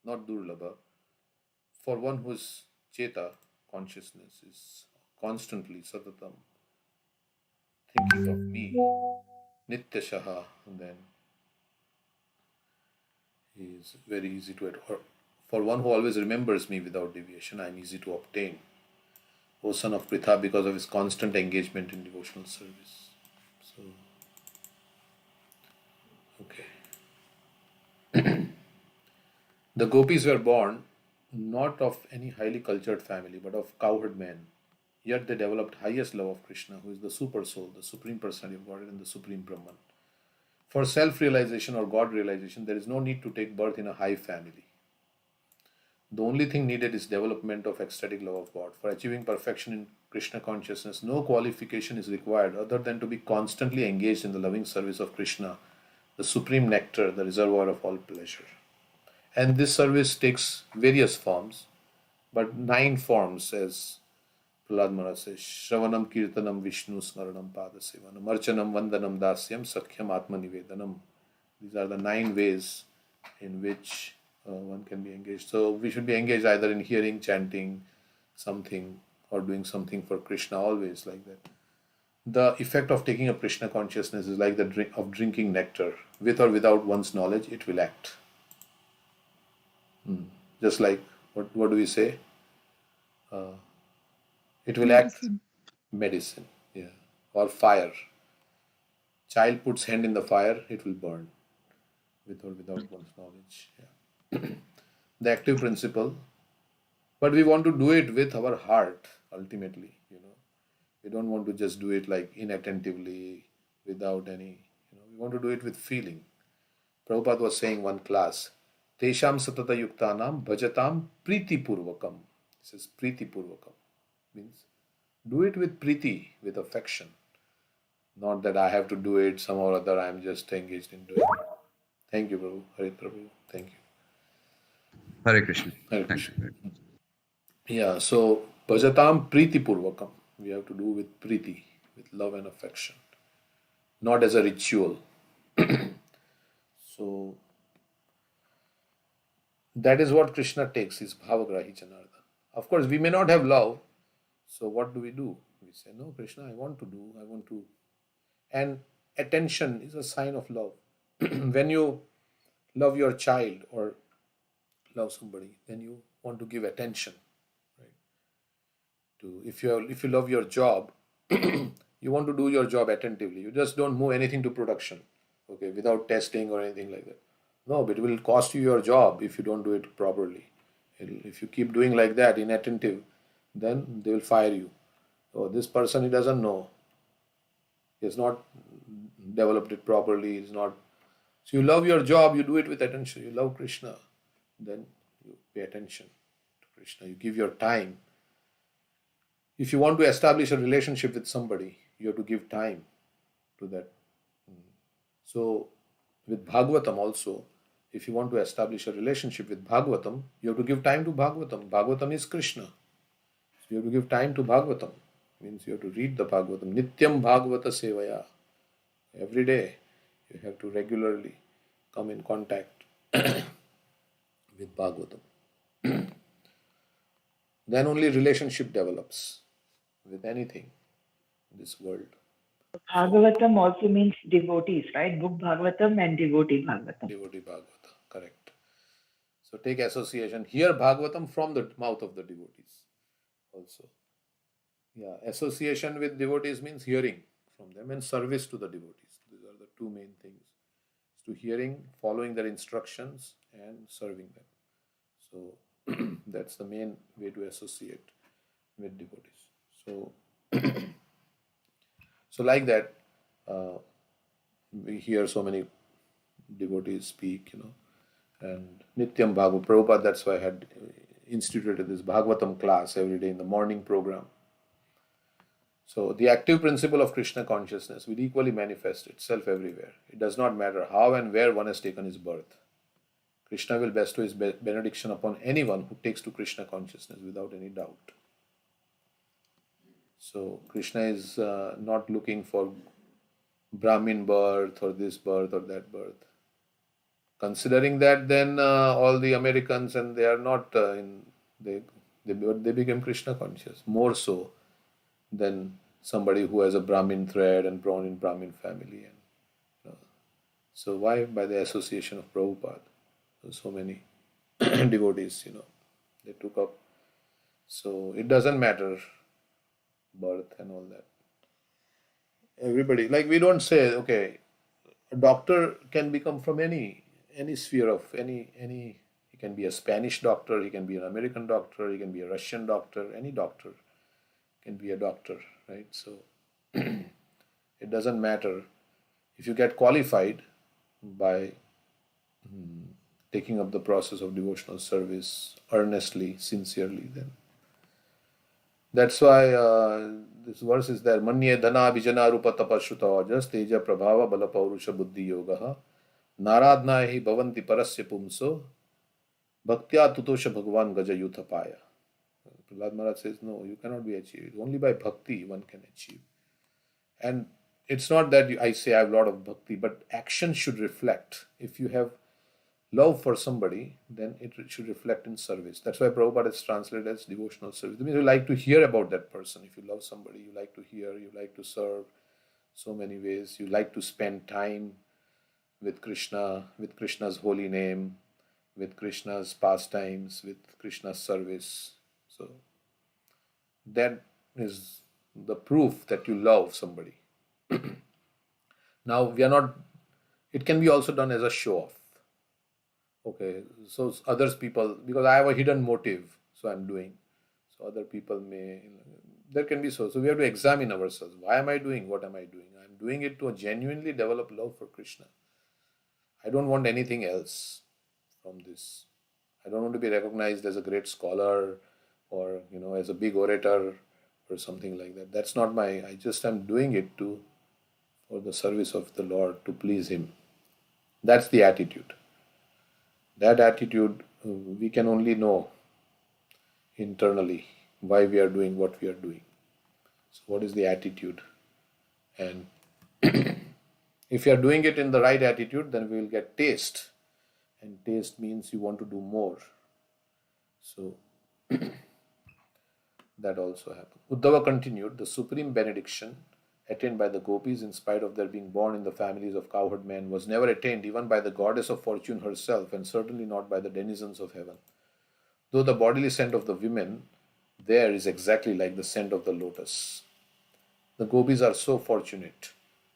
not durlabha. For one whose cheta, consciousness, is constantly satatam thinking of me, nityashaha, and then he is very easy to attain. For one who always remembers me without deviation, I am easy to obtain. O son of Pritha, because of his constant engagement in devotional service. So, okay. The gopis were born not of any highly cultured family, but of cowherd men. Yet they developed highest love of Krishna, who is the super soul, the supreme personality of Godhead, and the supreme Brahman. For self-realization or God realization, there is no need to take birth in a high family. The only thing needed is development of ecstatic love of God. For achieving perfection in Krishna consciousness, no qualification is required other than to be constantly engaged in the loving service of Krishna, the supreme nectar, the reservoir of all pleasure. And this service takes various forms, but 9 forms, as Prahlad Maharaj says: Shravanam, Kirtanam, Vishnu, Smaranam, Padasevanam, Archanam, Vandanam, Dasyam, Sakhyam, Atmanivedanam. These are the 9 ways in which one can be engaged. So we should be engaged either in hearing, chanting something, or doing something for Krishna, always like that. The effect of taking up Krishna consciousness is like the of drinking nectar. With or without one's knowledge, it will act. Just like, what do we say? It will act medicine, yeah, or fire. Child puts hand in the fire, it will burn, with or without one's knowledge. Yeah. The active principle, but we want to do it with our heart ultimately. We don't want to just do it like inattentively, without any. We want to do it with feeling. Prabhupada was saying one class, Tesham satata yuktanam bhajatam priti purvakam. It says priti purvakam. Means do it with priti, with affection. Not that I have to do it somehow or other, I am just engaged in doing it. Thank you, Prabhu. Hare Prabhu. Thank you. Hare Krishna. Hare Thank Krishna. you. Yeah, so bhajatam priti purvakam. We have to do with priti, with love and affection. Not as a ritual. So that is what Krishna takes, his bhavagrahi Janardhan. Of course, we may not have love. So what do? We say, no, Krishna, I want to. And attention is a sign of love. When you love your child or love somebody, then you want to give attention. Right? If you love your job, you want to do your job attentively. You just don't move anything to production, okay, without testing or anything like that. No, but it will cost you your job if you don't do it properly. If you keep doing like that, inattentive, then they will fire you. Oh, this person, he doesn't know. He has not developed it properly. He's not. So you love your job, you do it with attention. You love Krishna, then you pay attention to Krishna. You give your time. If you want to establish a relationship with somebody, you have to give time to that. So with Bhagavatam also, If you want to establish a relationship with Bhagavatam, you have to give time to Bhagavatam. Bhagavatam is Krishna. So you have to give time to Bhagavatam. Means you have to read the Bhagavatam. Nityam Bhagavata Sevaya. Every day you have to regularly come in contact with Bhagavatam. Then only relationship develops with anything in this world. Bhagavatam also means devotees, right? Book Bhagavatam and devotee Bhagavatam. Devotee Bhagavata, correct. So take association. Hear Bhagavatam from the mouth of the devotees also. Yeah, association with devotees means hearing from them and service to the devotees. These are the two main things. To hearing, following their instructions and serving them. So that's the main way to associate with devotees. So, so like that, we hear so many devotees speak, and Nityam Bhagavad Prabhupada, that's why I had instituted this Bhagavatam class every day in the morning program. So the active principle of Krishna consciousness will equally manifest itself everywhere. It does not matter how and where one has taken his birth. Krishna will bestow his benediction upon anyone who takes to Krishna consciousness without any doubt. So Krishna is not looking for Brahmin birth or this birth or that birth. Considering that, then all the Americans, and they are not they became Krishna conscious more so than somebody who has a Brahmin thread and born in Brahmin family. And so why? By the association of Prabhupada. So many devotees, they took up. So it doesn't matter birth and all that. Everybody, like we don't say, okay, a doctor can become from any sphere of any. He can be a Spanish doctor, he can be an American doctor, he can be a Russian doctor, any doctor can be a doctor, right? So it doesn't matter. If you get qualified by taking up the process of devotional service earnestly, sincerely, then that's why this verse is there. Manye dhana vijana rupa tapashruta ojas teja prabhava bala paurusha buddhi yogaha naradna hi bhavanti parasya pumso bhaktya tutosha bhagavan gaja yuthapaya. Prahlad Maharaj says, no, you cannot be achieved. Only by bhakti one can achieve. And it's not that I say I have a lot of bhakti, but action should reflect. If you have love for somebody, then it should reflect in service. That's why Prabhupada is translated as devotional service. It means you like to hear about that person. If you love somebody, you like to hear, you like to serve so many ways. You like to spend time with Krishna, with Krishna's holy name, with Krishna's pastimes, with Krishna's service. So that is the proof that you love somebody. Now we are not, it can be also done as a show off. Okay, so others people, because I have a hidden motive, so I'm doing. So other people may, there can be so. So we have to examine ourselves. Why am I doing? What am I doing? I'm doing it to genuinely develop love for Krishna. I don't want anything else from this. I don't want to be recognized as a great scholar or, as a big orator or something like that. That's not I just am doing it for the service of the Lord, to please Him. That's the attitude. That attitude, we can only know internally why we are doing what we are doing. So what is the attitude? And if you are doing it in the right attitude, then we will get taste. And taste means you want to do more. So that also happened. Uddhava continued, the supreme benediction attained by the gopis in spite of their being born in the families of cowherd men was never attained even by the goddess of fortune herself, and certainly not by the denizens of heaven. Though the bodily scent of the women there is exactly like the scent of the lotus. The gopis are so fortunate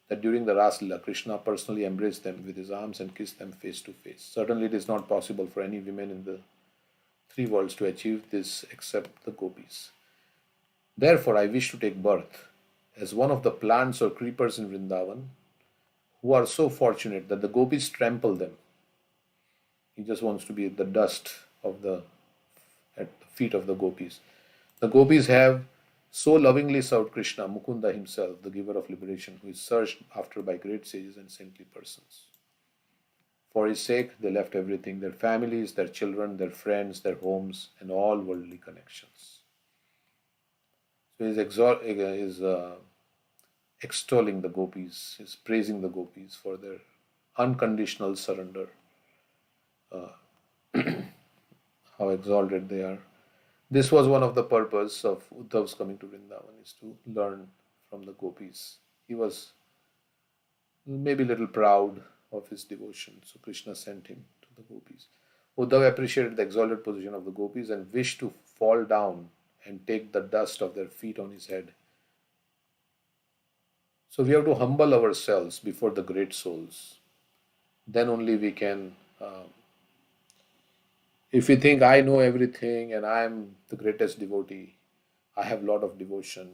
that during the Ras Lila, Krishna personally embraced them with his arms and kissed them face to face. Certainly it is not possible for any women in the three worlds to achieve this except the gopis. Therefore, I wish to take birth as one of the plants or creepers in Vrindavan who are so fortunate that the gopis trample them. He just wants to be the dust at the feet of the gopis. The gopis have so lovingly served Krishna, Mukunda himself, the giver of liberation, who is searched after by great sages and saintly persons. For his sake, they left everything, their families, their children, their friends, their homes, and all worldly connections. So he's extolling the gopis, he's praising the gopis for their unconditional surrender, how exalted they are. This was one of the purpose of Uddhav's coming to Vrindavan, is to learn from the gopis. He was maybe a little proud of his devotion, so Krishna sent him to the gopis. Uddhav appreciated the exalted position of the gopis and wished to fall down and take the dust of their feet on his head. So we have to humble ourselves before the great souls. Then only we can, if we think I know everything and I am the greatest devotee, I have a lot of devotion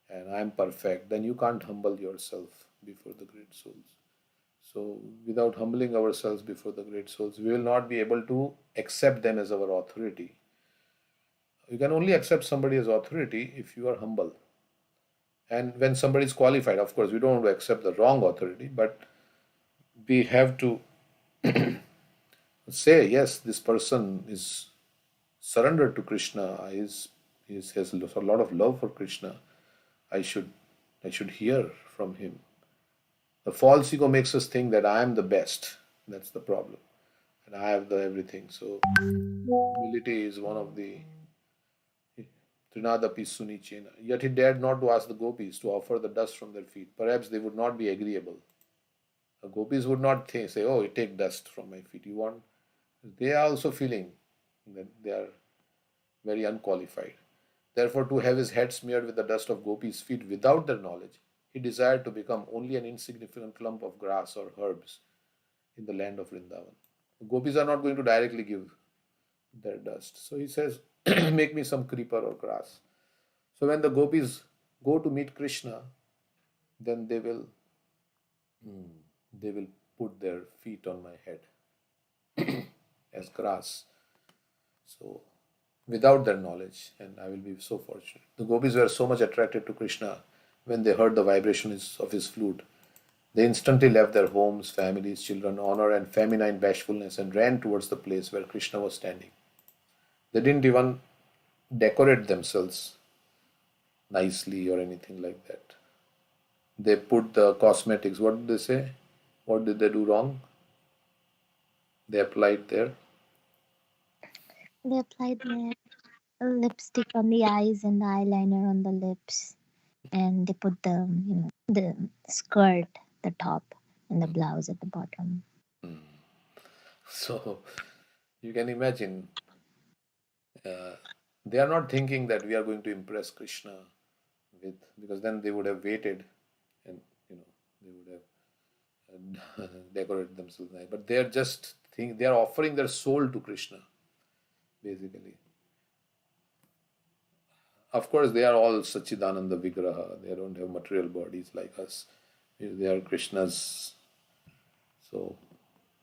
and I am perfect, then you can't humble yourself before the great souls. So without humbling ourselves before the great souls, we will not be able to accept them as our authority. You can only accept somebody as authority if you are humble. And when somebody is qualified, of course, we don't want to accept the wrong authority, but we have to say, yes, this person is surrendered to Krishna, has a lot of love for Krishna. I should hear from him. The false ego makes us think that I am the best. That's the problem. And I have the everything. So humility is one of the Trinadapi Sunichena. Yet he dared not to ask the gopis to offer the dust from their feet. Perhaps they would not be agreeable. The gopis would not say, oh, take dust from my feet. You want? They are also feeling that they are very unqualified. Therefore, to have his head smeared with the dust of gopis' feet without their knowledge, he desired to become only an insignificant clump of grass or herbs in the land of Vrindavan. The gopis are not going to directly give their dust. So he says, make me some creeper or grass. So when the gopis go to meet Krishna, then they will put their feet on my head as grass. So without their knowledge, and I will be so fortunate. The gopis were so much attracted to Krishna when they heard the vibrations of his flute. They instantly left their homes, families, children, honor, and feminine bashfulness and ran towards the place where Krishna was standing. They didn't even decorate themselves nicely or anything like that. They put the cosmetics. What did they say? What did they do wrong? They applied their They applied their lipstick on the eyes and the eyeliner on the lips, and they put the skirt, the top, and the blouse at the bottom. So you can imagine, they are not thinking that we are going to impress Krishna with, because then they would have waited and they would have decorated themselves nice. But they are just they are offering their soul to Krishna, basically. Of course, they are all Sachidananda Vigraha. They don't have material bodies like us. They are Krishna's. So,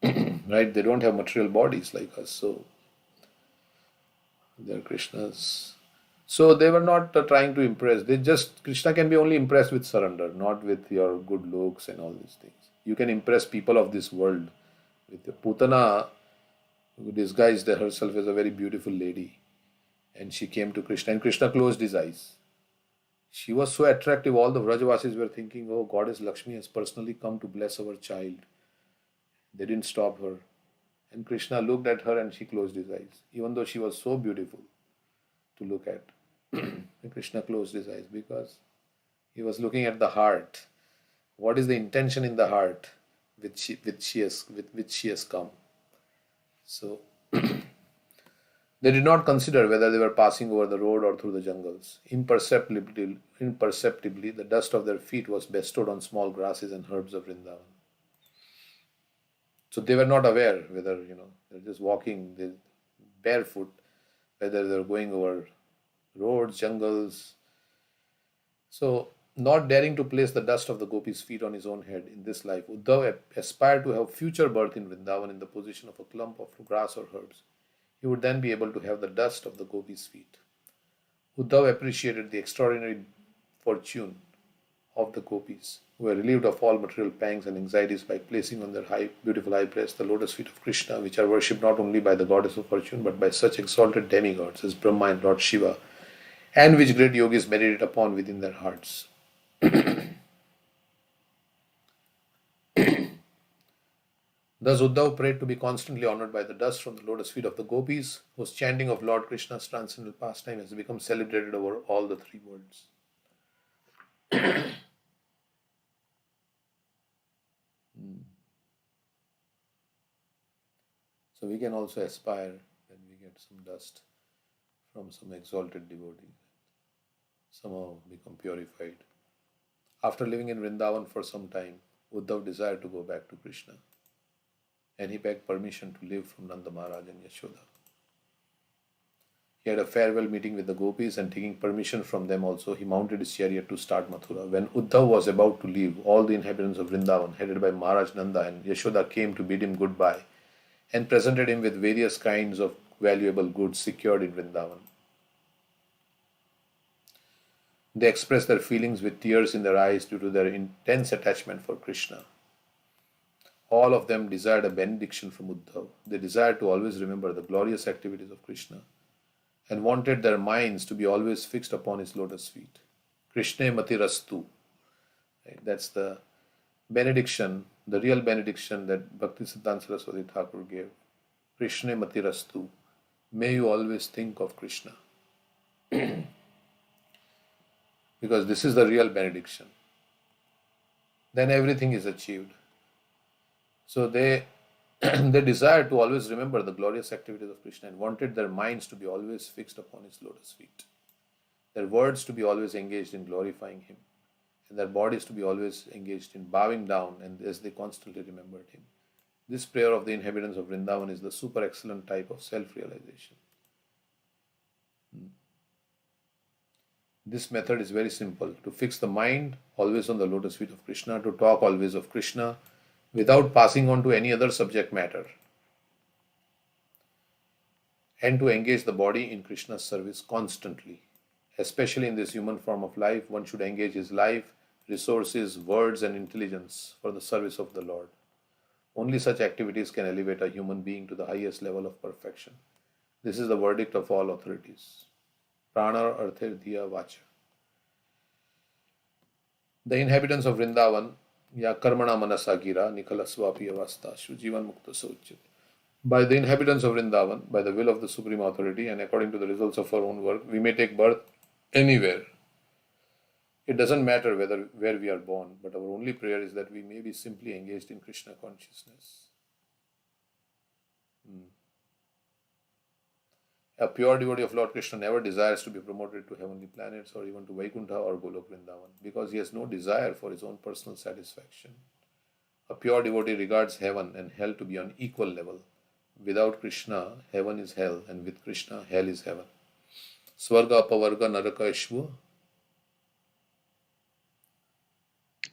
right? They don't have material bodies like us. So, they are Krishna's. So, they were not trying to impress. Krishna can be only impressed with surrender, not with your good looks and all these things. You can impress people of this world. With the Putana, who disguised herself as a very beautiful lady. And she came to Krishna, and Krishna closed his eyes. She was so attractive, all the Vrajavasis were thinking, oh, Goddess Lakshmi has personally come to bless our child. They didn't stop her. And Krishna looked at her and she closed his eyes, even though she was so beautiful to look at. And Krishna closed his eyes because he was looking at the heart. What is the intention in the heart with which she has come? So they did not consider whether they were passing over the road or through the jungles. Imperceptibly, the dust of their feet was bestowed on small grasses and herbs of Vrindavan. So they were not aware whether, they're just walking barefoot, whether they're going over roads, jungles. So, not daring to place the dust of the gopis' feet on his own head in this life, Uddhav aspired to have future birth in Vrindavan in the position of a clump of grass or herbs. He would then be able to have the dust of the gopis' feet. Uddhav appreciated the extraordinary fortune of the gopis, who were relieved of all material pangs and anxieties by placing on their beautiful high breasts the lotus feet of Krishna, which are worshipped not only by the goddess of fortune but by such exalted demigods as Brahma and Lord Shiva, and which great yogis meditate upon within their hearts. Thus Uddhav prayed to be constantly honored by the dust from the lotus feet of the gopis, whose chanting of Lord Krishna's transcendental pastime has become celebrated over all the three worlds. So we can also aspire that we get some dust from some exalted devotee, somehow become purified. After living in Vrindavan for some time, Uddhav desired to go back to Krishna, and he begged permission to live from Nanda Maharaj and Yashoda. He had a farewell meeting with the gopis, and taking permission from them also, he mounted his chariot to start Mathura. When Uddhav was about to leave, all the inhabitants of Vrindavan, headed by Maharaj Nanda and Yashoda, came to bid him goodbye and presented him with various kinds of valuable goods secured in Vrindavan. They expressed their feelings with tears in their eyes due to their intense attachment for Krishna. All of them desired a benediction from Uddhav. They desired to always remember the glorious activities of Krishna and wanted their minds to be always fixed upon his lotus feet. Krishna Matirastu. Right? That's the benediction, the real benediction that Bhaktisiddhanta Saraswati Thakur gave. Krishna Matirastu. May you always think of Krishna. Because this is the real benediction. Then everything is achieved. So they desired to always remember the glorious activities of Krishna and wanted their minds to be always fixed upon his lotus feet, their words to be always engaged in glorifying him, and their bodies to be always engaged in bowing down and as they constantly remembered him. This prayer of the inhabitants of Vrindavan is the super excellent type of self-realization. This method is very simple: to fix the mind always on the lotus feet of Krishna, to talk always of Krishna without passing on to any other subject matter, and to engage the body in Krishna's service constantly. Especially in this human form of life, one should engage his life, resources, words and intelligence for the service of the Lord. Only such activities can elevate a human being to the highest level of perfection. This is the verdict of all authorities. Prana Arthe Diya Vacha. The inhabitants of Vrindavan, Ya Karmana Manasa Gira, Nikalaswapi Avasta, Shujivan Mukta Sauchyate. By the inhabitants of Vrindavan, by the will of the Supreme Authority and according to the results of our own work, we may take birth anywhere. It doesn't matter where we are born, but our only prayer is that we may be simply engaged in Krishna consciousness. A pure devotee of Lord Krishna never desires to be promoted to heavenly planets or even to Vaikuntha or Golok Vrindavan, because he has no desire for his own personal satisfaction. A pure devotee regards heaven and hell to be on equal level. Without Krishna, heaven is hell, and with Krishna, hell is heaven. Swarga, Pavarga, Naraka, Ishva.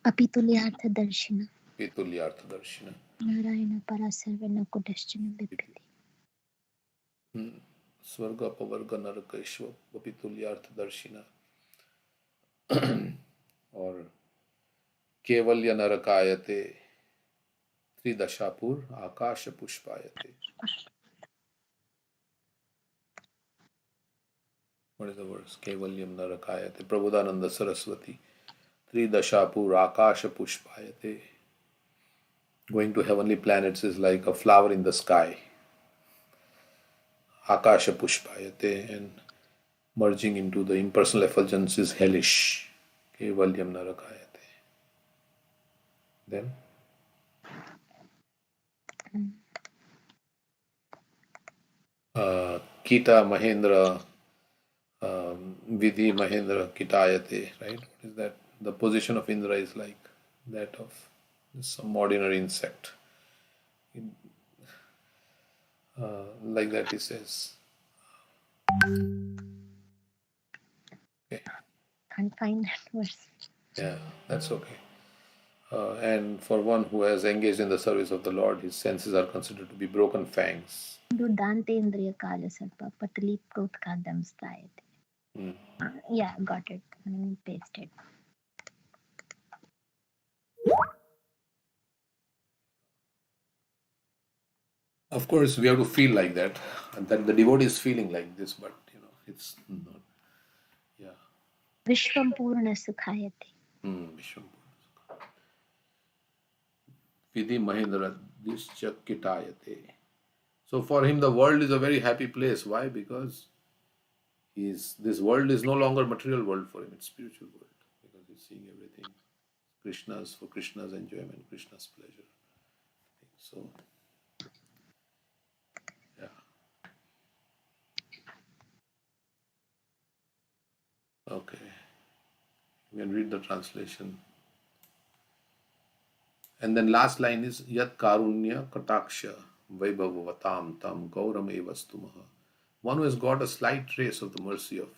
Apitulyartha Darshina. Pitulyartha Darshina. Narayana Parasarvana Kudaschana Bipiti. Swarga, Pavarga, Naraka, Ishva, Pitulyartha Darshina. Or Kevalya Narakayate, Tridashapur, Akasha Pushpayate. What is the verse? Kevalyam Narakayate, Prabodhananda Saraswati, Tridashapur, Akasha Pushpayate. Going to heavenly planets is like a flower in the sky. Akasha Pushpayate, and merging into the impersonal effulgence is hellish. Kevalyam Narakayate. Then Kita Mahendra, Vidhi Mahendra Kitayate, right? What is that? The position of Indra is like that of some ordinary insect. Like that he says. Okay. Can't find that verse. Yeah, that's okay. And for one who has engaged in the service of the Lord, his senses are considered to be broken fangs. Dante Indriya Kala Sarpa Patali Protkadam Stayate. Yeah, got it. Pasted. Of course, we have to feel like that, and that the devotee is feeling like this, but it's not. Yeah. Vishwam Purna Sukhayate. Vishwam. Vidhi Mahindra Dischakitayate. So for him, the world is a very happy place. Why? Because this world is no longer material world for him; it's spiritual world, because he's seeing everything for Krishna's enjoyment, Krishna's pleasure. So, yeah. Okay. You can read the translation. And then last line is Yat Karunya Kataksha Vaibhavatam Tam Gauram Evastumaha. One who has got a slight trace of the mercy of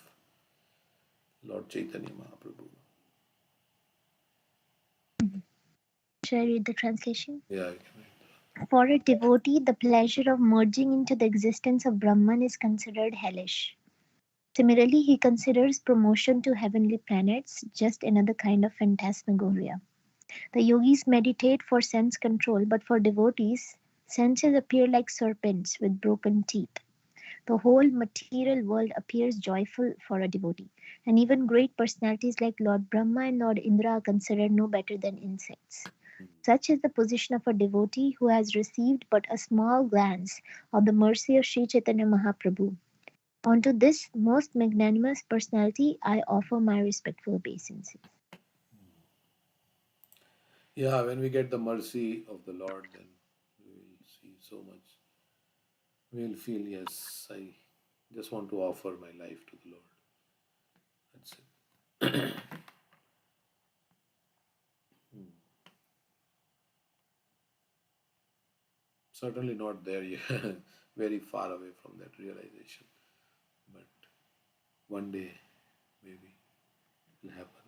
Lord Chaitanya Mahaprabhu. Shall I read the translation? Yeah, you can read. For a devotee, the pleasure of merging into the existence of Brahman is considered hellish. Similarly, he considers promotion to heavenly planets just another kind of phantasmagoria. The yogis meditate for sense control, but for devotees, senses appear like serpents with broken teeth. The whole material world appears joyful for a devotee, and even great personalities like Lord Brahma and Lord Indra are considered no better than insects. Such is the position of a devotee who has received but a small glance of the mercy of Sri Chaitanya Mahaprabhu. Unto this most magnanimous personality I offer my respectful obeisances. Yeah, when we get the mercy of the Lord, then we will see so much. We will feel, yes, I just want to offer my life to the Lord. That's it. Certainly not there yet, very far away from that realization. But one day, maybe, it will happen.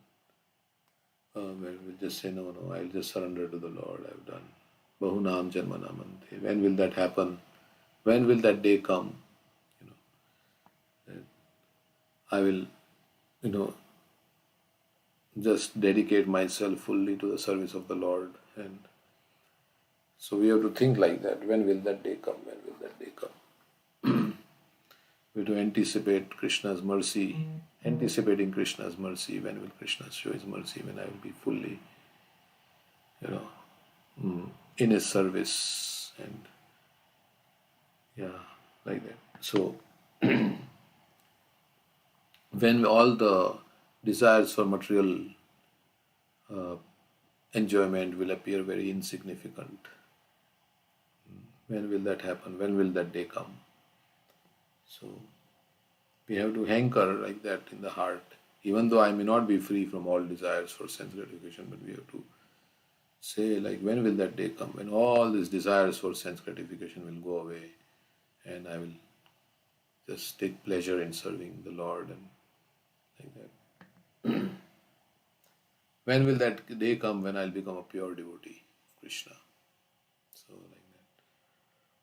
Where we'll just say, no, I'll just surrender to the Lord. I've done. Bahunam Janmanamante. When will that happen? When will that day come? That I will, just dedicate myself fully to the service of the Lord. And so we have to think like that. When will that day come? When will that day come? We have to anticipate Krishna's mercy, anticipating Krishna's mercy. When will Krishna show his mercy? When I will be fully, in his service, and yeah, like that. So when all the desires for material enjoyment will appear very insignificant, when will that happen? When will that day come? So we have to hanker like that in the heart, even though I may not be free from all desires for sense gratification, but we have to say, like, when will that day come when all these desires for sense gratification will go away and I will just take pleasure in serving the Lord, and like that. When will that day come when I'll become a pure devotee of Krishna? So, like that.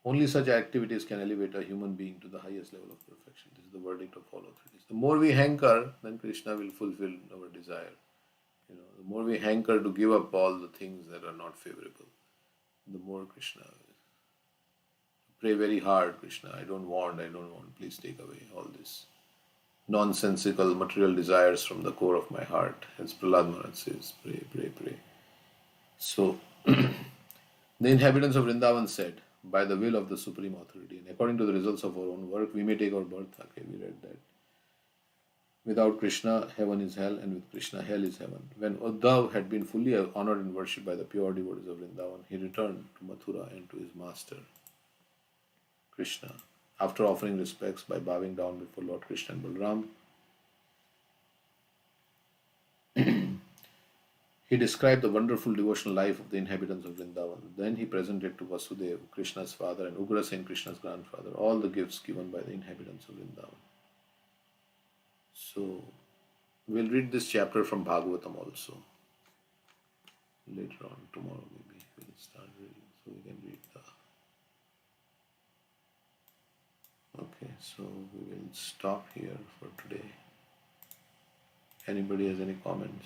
Only such activities can elevate a human being to the highest level of perfection. This is the verdict of all authorities. The more we hanker, then Krishna will fulfill our desire. The more we hanker to give up all the things that are not favorable, the more Krishna will pray very hard. Krishna, I don't want. Please take away all this nonsensical material desires from the core of my heart. As Prahlad Maharaj says, pray, pray, pray. So, the inhabitants of Vrindavan said, by the will of the Supreme Authority, and according to the results of our own work, we may take our birth. Okay, we read that. Without Krishna, heaven is hell, and with Krishna, hell is heaven. When Uddhav had been fully honored and worshipped by the pure devotees of Vrindavan, he returned to Mathura and to his master, Krishna. After offering respects by bowing down before Lord Krishna and Balram, he described the wonderful devotional life of the inhabitants of Vrindavan. Then he presented to Vasudeva, Krishna's father, and Ugrasen, Krishna's grandfather, all the gifts given by the inhabitants of Vrindavan. So, we'll read this chapter from Bhagavatam also. Later on, tomorrow maybe, we'll start reading. So, we can read the... Okay, so we will stop here for today. Anybody has any comments?